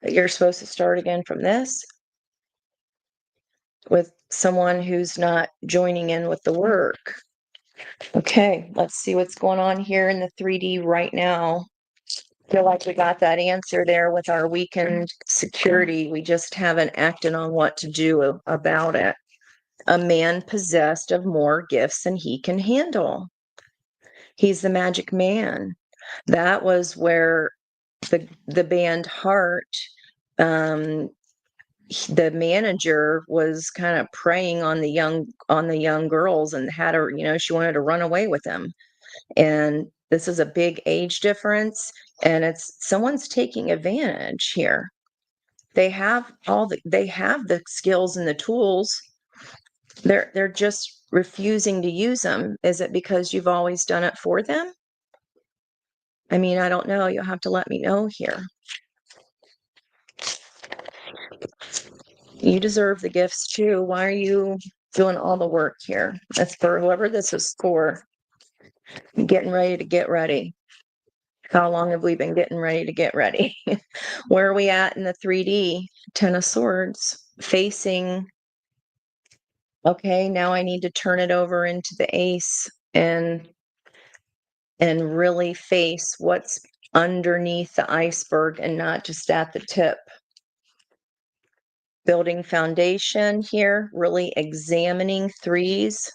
You're supposed to start again from this with someone who's not joining in with the work. Okay, let's see what's going on here in the 3D right now. Feel like we got that answer there with our weakened security. We just haven't acted on what to do about it. A man possessed of more gifts than he can handle. He's the magic man. That was where the band Heart, the manager was kind of preying on the young girls and had her, she wanted to run away with them. And this is a big age difference, and it's someone's taking advantage here. They have the skills and the tools. They're just refusing to use them. Is it because you've always done it for them? I mean, I don't know. You'll have to let me know here. You deserve the gifts too. Why are you doing all the work here? That's for whoever this is for. Getting ready to get ready. How long have we been getting ready to get ready? Where are we at in the 3D? Ten of Swords, facing. Okay, now I need to turn it over into the Ace and really face what's underneath the iceberg and not just at the tip. Building foundation here, really examining threes,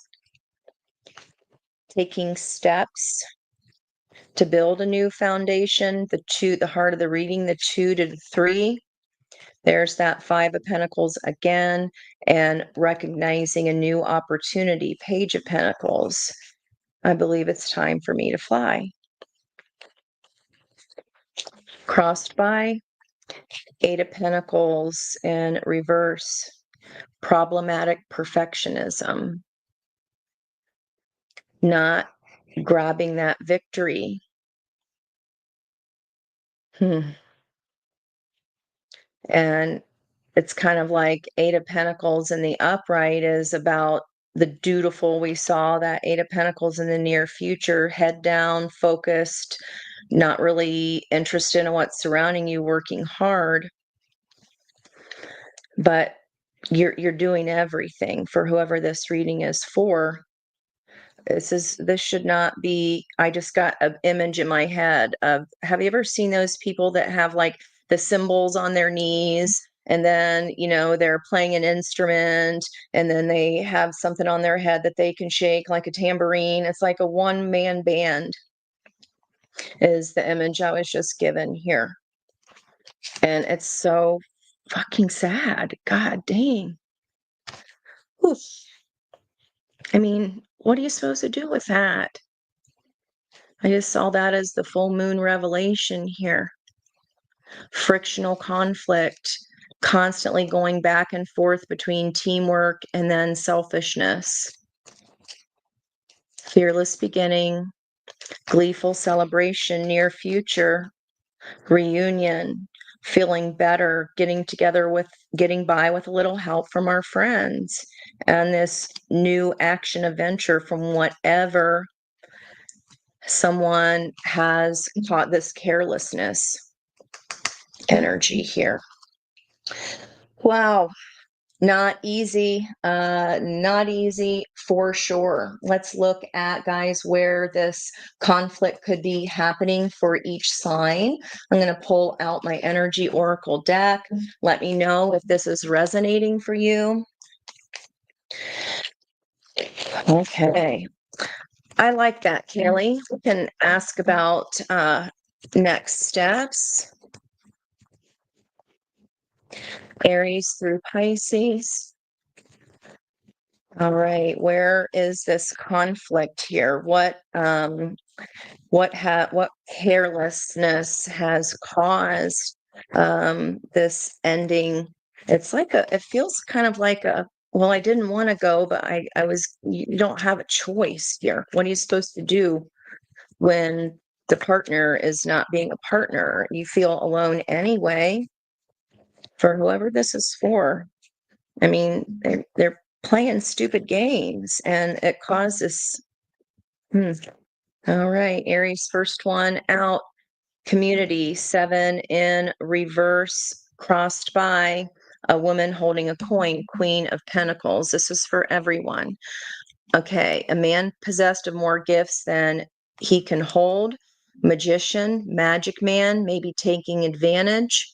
taking steps to build a new foundation. The heart of the reading, the 2 to the 3. There's that Five of Pentacles again, and recognizing a new opportunity. Page of Pentacles. I believe it's time for me to fly. Crossed by Eight of Pentacles in reverse. Problematic perfectionism. Not grabbing that victory. And it's kind of like Eight of Pentacles in the upright is about the dutiful. We saw that Eight of Pentacles in the near future, head down, focused, not really interested in what's surrounding you, working hard. But you're doing everything for whoever this reading is for. This should not be. I just got an image in my head of, have you ever seen those people that have like the cymbals on their knees, and then they're playing an instrument, and then they have something on their head that they can shake like a tambourine? It's like a one-man band is the image I was just given here. And it's so fucking sad. God dang. Oof. I mean, what are you supposed to do with that? I just saw that as the full moon revelation here. Frictional conflict, constantly going back and forth between teamwork and then selfishness. Fearless beginning, gleeful celebration, near future, reunion, feeling better, getting by with a little help from our friends, and this new action adventure from whatever someone has taught, this carelessness energy here. Wow. Not easy. Not easy for sure. Let's look at, guys, where this conflict could be happening for each sign. I'm going to pull out my energy oracle deck. Let me know if this is resonating for you. Okay. I like that, Kaylee. We can ask about next steps. Aries through Pisces. All right, where is this conflict here? What carelessness has caused this ending? It's like it feels kind of like well, I didn't want to go, but you don't have a choice here. What are you supposed to do when the partner is not being a partner? You feel alone anyway, for whoever this is for. I mean, they're playing stupid games and it causes. All right, Aries, first one out. Community 7 in reverse, crossed by a woman holding a coin, Queen of Pentacles. This is for everyone. Okay, a man possessed of more gifts than he can hold, magician, magic man, maybe taking advantage,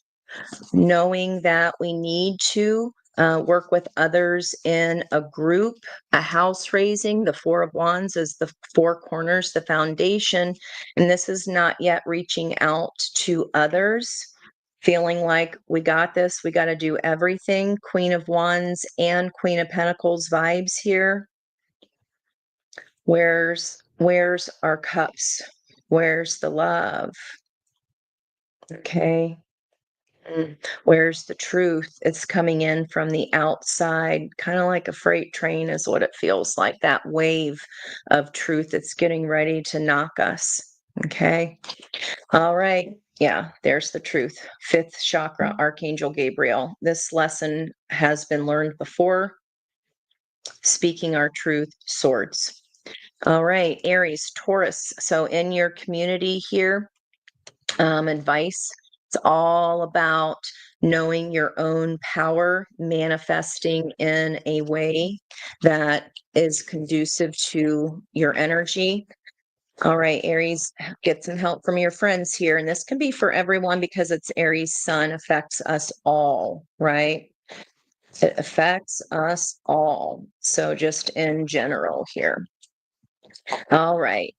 knowing that we need to work with others in a group, a house raising. The Four of Wands is the four corners, the foundation. And this is not yet reaching out to others, feeling like we got this, we got to do everything. Queen of Wands and Queen of Pentacles vibes here. Where's our cups? Where's the love? Okay. Where's the truth? It's coming in from the outside, kind of like a freight train is what it feels like, that wave of truth that's getting ready to knock us. Okay. All right. Yeah, there's the truth. Fifth chakra, Archangel Gabriel. This lesson has been learned before. Speaking our truth, swords. All right, Aries, Taurus. So in your community here, advice. It's all about knowing your own power, manifesting in a way that is conducive to your energy. All right, Aries, get some help from your friends here. And this can be for everyone because it's Aries sun affects us all, right? It affects us all. So just in general here. All right.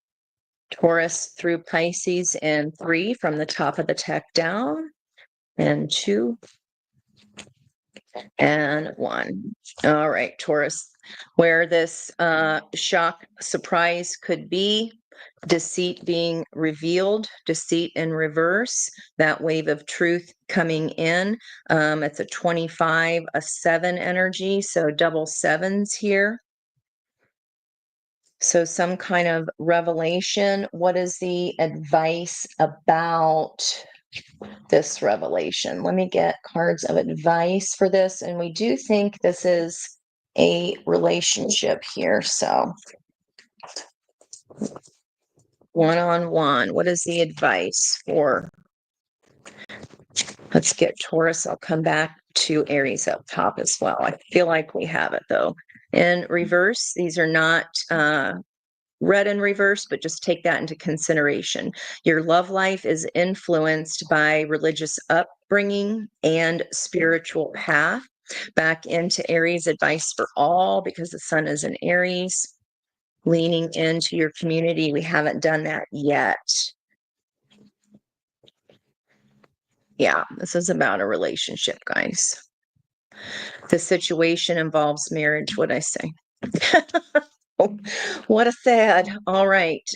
Taurus through Pisces in 3 from the top of the deck down, and 2 and 1. All right, Taurus, where this shock surprise could be, deceit being revealed, deceit in reverse, that wave of truth coming in. It's a 25, a 7 energy, so double sevens here. So some kind of revelation. What is the advice about this revelation? Let me get cards of advice for this. And we do think this is a relationship here. So one-on-one, what is the advice for? Let's get Taurus. I'll come back to Aries up top as well. I feel like we have it though. In reverse, these are not read in reverse, but just take that into consideration. Your love life is influenced by religious upbringing and spiritual path. Back into Aries, advice for all because the sun is in Aries. Leaning into your community. We haven't done that yet. Yeah, this is about a relationship, guys. The situation involves marriage, what I say. What a sad. All right.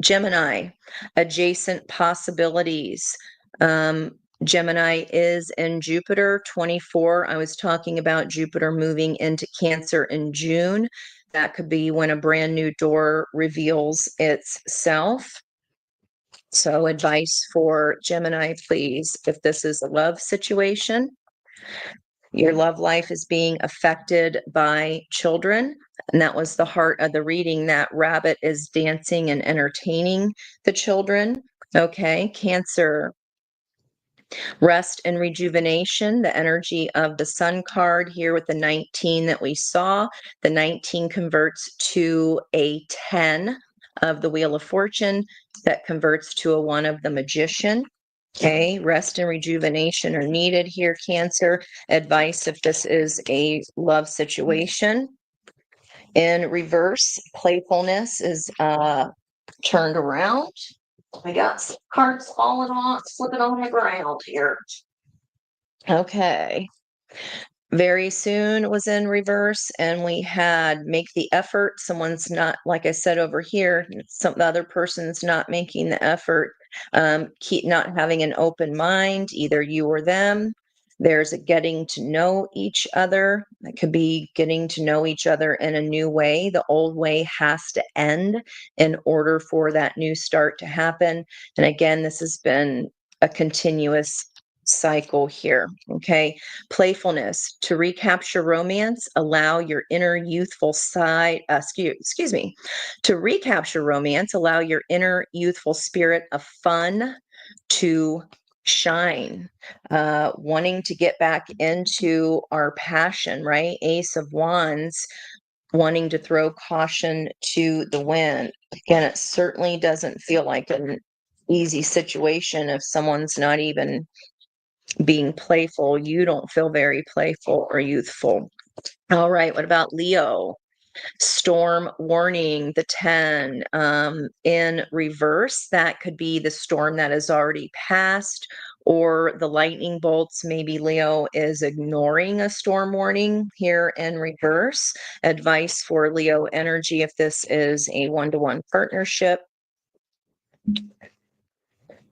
Gemini, adjacent possibilities. Gemini is in Jupiter 24. I was talking about Jupiter moving into Cancer in June. That could be when a brand new door reveals itself. So advice for Gemini, please, if this is a love situation. Your love life is being affected by children. And that was the heart of the reading. That rabbit is dancing and entertaining the children. Okay, Cancer, rest and rejuvenation, the energy of the sun card here with the 19 that we saw. The 19 converts to a 10 of the Wheel of Fortune that converts to a 1 of the Magician. Okay, rest and rejuvenation are needed here, Cancer. Advice if this is a love situation. In reverse, playfulness is turned around. We got some cards falling off, slipping on the ground here. Okay. very soon was in reverse, and we had make the effort. Someone's not, like I said over here, the other person's not making the effort. Keep not having an open mind, either you or them. There's a getting to know each other. It could be getting to know each other in a new way. The old way has to end in order for that new start to happen. And again, this has been a continuous cycle here. Okay. Playfulness. To recapture romance, allow your inner youthful side, excuse me. To recapture romance, allow your inner youthful spirit of fun to shine. Wanting to get back into our passion, right? Ace of Wands, wanting to throw caution to the wind. Again, it certainly doesn't feel like an easy situation if someone's not even being playful. You don't feel very playful or youthful. All right, what about Leo? Storm warning, the 10 in reverse. That could be the storm that has already passed, or the lightning bolts. Maybe Leo is ignoring a storm warning here in reverse. Advice for Leo energy if this is a one-to-one partnership.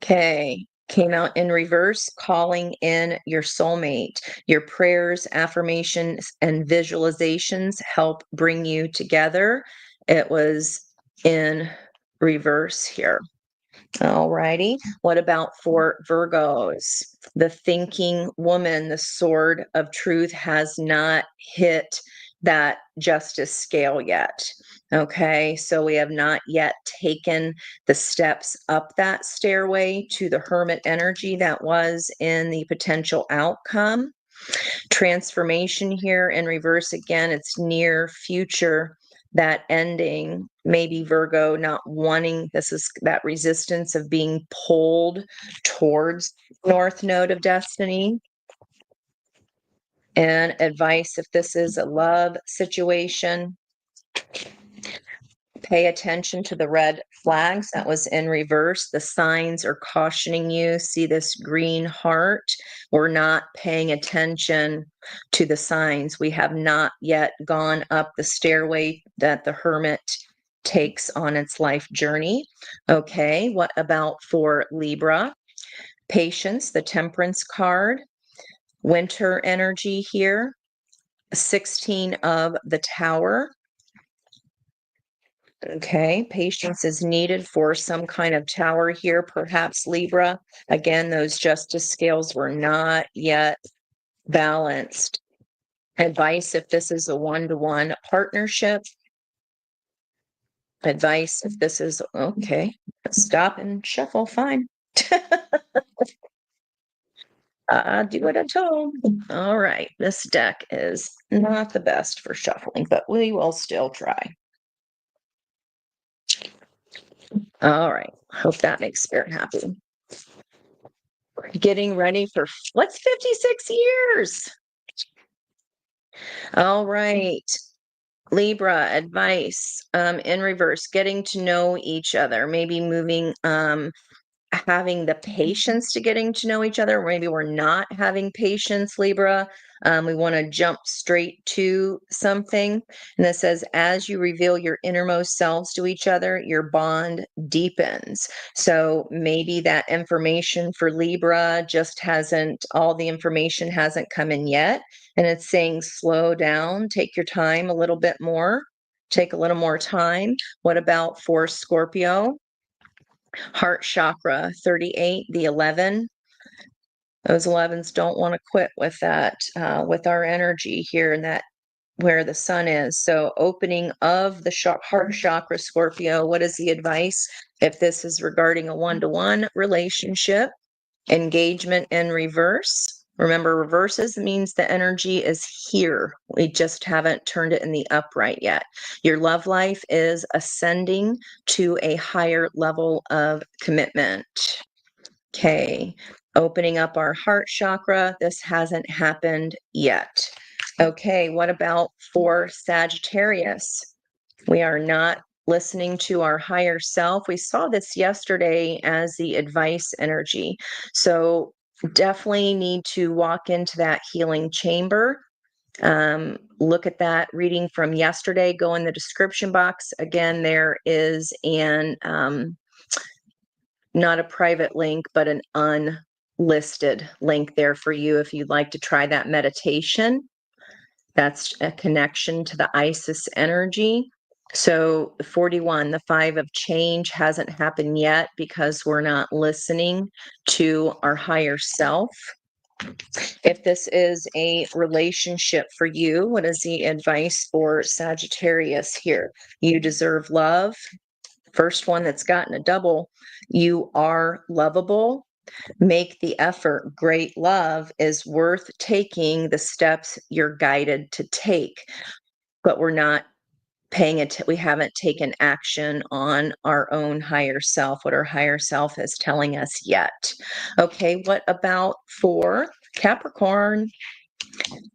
Okay. Came out in reverse, calling in your soulmate. Your prayers, affirmations, and visualizations help bring you together. It was in reverse here. All righty. What about for Virgos? The thinking woman, the sword of truth has not hit that justice scale yet. Okay, so we have not yet taken the steps up that stairway to the hermit energy that was in the potential outcome. Transformation here in reverse again, it's near future, that ending. Maybe Virgo not wanting, this is that resistance of being pulled towards North Node of Destiny. And advice if this is a love situation, pay attention to the red flags. That was in reverse. The signs are cautioning you. See this green heart? We're not paying attention to the signs. We have not yet gone up the stairway that the hermit takes on its life journey. Okay, what about for Libra? Patience, the Temperance card. Winter energy here. 16 of the Tower. Okay, patience is needed for some kind of tower here, perhaps Libra. Again, those justice scales were not yet balanced. Advice if this is a one-to-one partnership. Advice if this is, okay, stop and shuffle, fine. Do it at home. All right, this deck is not the best for shuffling, but we will still try. All right, hope that makes Spirit happy. Getting ready for what's 56 years? All right. Libra advice in reverse, getting to know each other, maybe moving having the patience to getting to know each other. Maybe we're not having patience, Libra. We want to jump straight to something. And it says, as you reveal your innermost selves to each other, your bond deepens. So maybe that information for Libra just hasn't, all the information hasn't come in yet. And it's saying, slow down, take your time a little bit more, take a little more time. What about for Scorpio? Heart chakra, 38, the 11. Those 11s don't want to quit with that, with our energy here and that where the sun is. So opening of the heart chakra, Scorpio, what is the advice? If this is regarding a one-to-one relationship, engagement in reverse. Remember, reverses means the energy is here. We just haven't turned it in the upright yet. Your love life is ascending to a higher level of commitment. Okay, opening up our heart chakra. This hasn't happened yet. Okay, what about for Sagittarius? We are not listening to our higher self. We saw this yesterday as the advice energy. So definitely need to walk into that healing chamber Look at that reading from yesterday. Go in the description box. Again, there is an not a private link, but an unlisted link there for you if you'd like to try that meditation. That's a connection to the Isis energy. So 41, the 5 of change hasn't happened yet because we're not listening to our higher self. If this is a relationship for you, what is the advice for Sagittarius here? You deserve love. First one that's gotten a double. You are lovable. Make the effort. Great love is worth taking the steps you're guided to take, but we're not paying it. We haven't taken action on our own higher self, what our higher self is telling us yet. Okay, what about for Capricorn?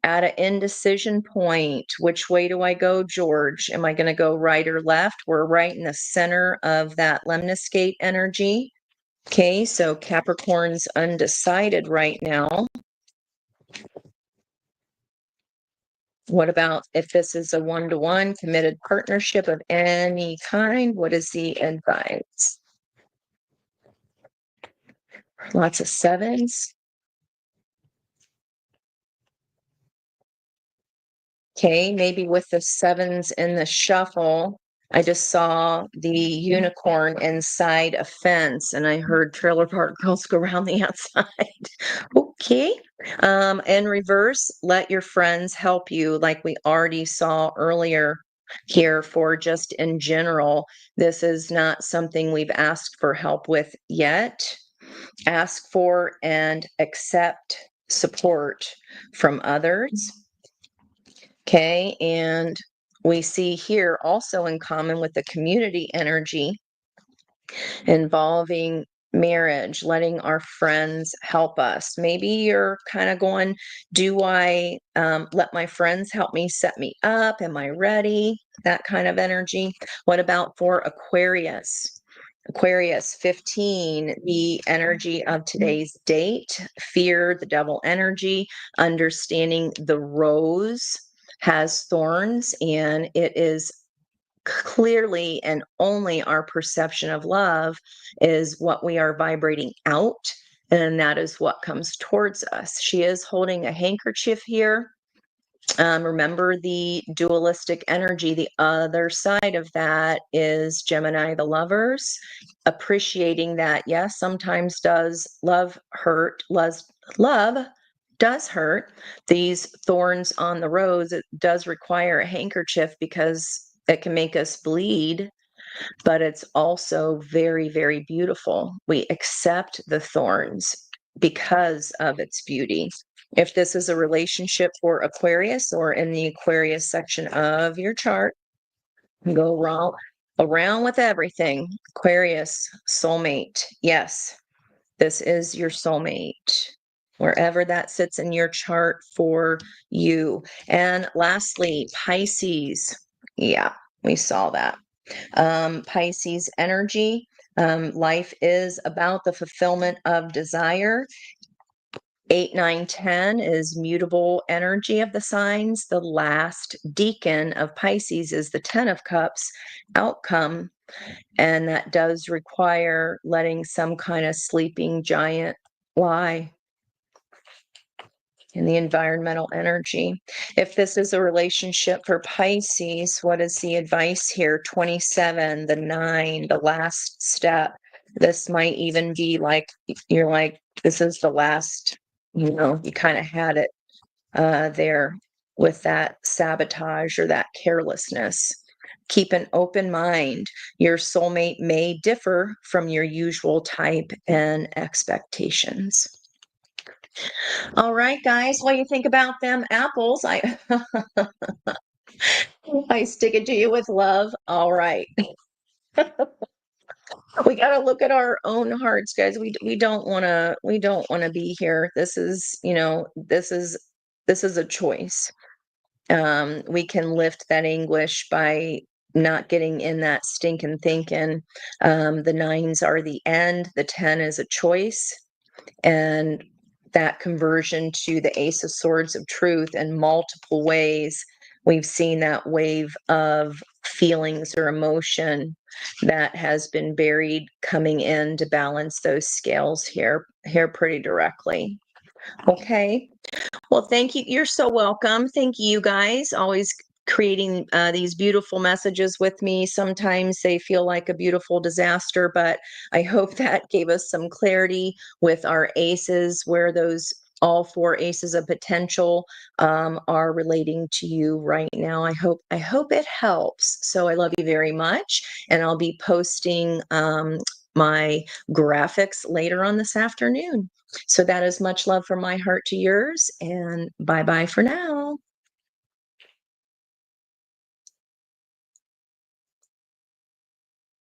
At an indecision point, which way do I go, George? Am I going to go right or left? We're right in the center of that lemniscate energy. Okay, so Capricorn's undecided right now. What about if this is a one-to-one committed partnership of any kind? What is the advice? Lots of sevens. Okay, maybe with the sevens in the shuffle, I just saw the unicorn inside a fence and I heard Trailer Park Girls go around the outside. Okay. In reverse, let your friends help you, like we already saw earlier here. For just in general, this is not something we've asked for help with yet. Ask for and accept support from others. Okay, and we see here also in common with the community energy involving marriage, letting our friends help us. Maybe you're kind of going, do I let my friends help me set me up? Am I ready? That kind of energy. What about for Aquarius? Aquarius 15, the energy of today's date, fear, the devil energy, understanding the rose has thorns, and it is clearly and only our perception of love is what we are vibrating out, and that is what comes towards us. She is holding a handkerchief here. Remember the dualistic energy. The other side of that is Gemini, the lovers, appreciating that, yes, sometimes does love hurt. Love does hurt. These thorns on the rose, it does require a handkerchief because it can make us bleed, but it's also very, very beautiful. We accept the thorns because of its beauty. If this is a relationship for Aquarius or in the Aquarius section of your chart, go around with everything. Aquarius, soulmate. Yes, this is your soulmate, wherever that sits in your chart for you. And lastly, Pisces. Yeah, we saw that. Pisces energy. Life is about the fulfillment of desire. 8, 9, 10 is mutable energy of the signs. The last deacon of Pisces is the 10 of Cups, outcome. And that does require letting some kind of sleeping giant lie in the environmental energy. If this is a relationship for Pisces, what is the advice here? 27, the 9, the last step. This might even be like, you're like, this is the last, you kind of had it there with that sabotage or that carelessness. Keep an open mind. Your soulmate may differ from your usual type and expectations. All right, guys, what do you think about them apples? I stick it to you with love. All right. We got to look at our own hearts, guys. We don't want to be here. This is, this is a choice. We can lift that anguish by not getting in that stinking thinking. The 9s are the end. The 10 is a choice. And that conversion to the Ace of Swords of truth in multiple ways. We've seen that wave of feelings or emotion that has been buried coming in to balance those scales here pretty directly. Okay. Well, thank you. You're so welcome. Thank you guys. Always creating these beautiful messages with me. Sometimes they feel like a beautiful disaster, but I hope that gave us some clarity with our aces, where those all 4 aces of potential are relating to you right now. I hope it helps. So I love you very much, and I'll be posting my graphics later on this afternoon. So that is much love from my heart to yours, and bye-bye for now.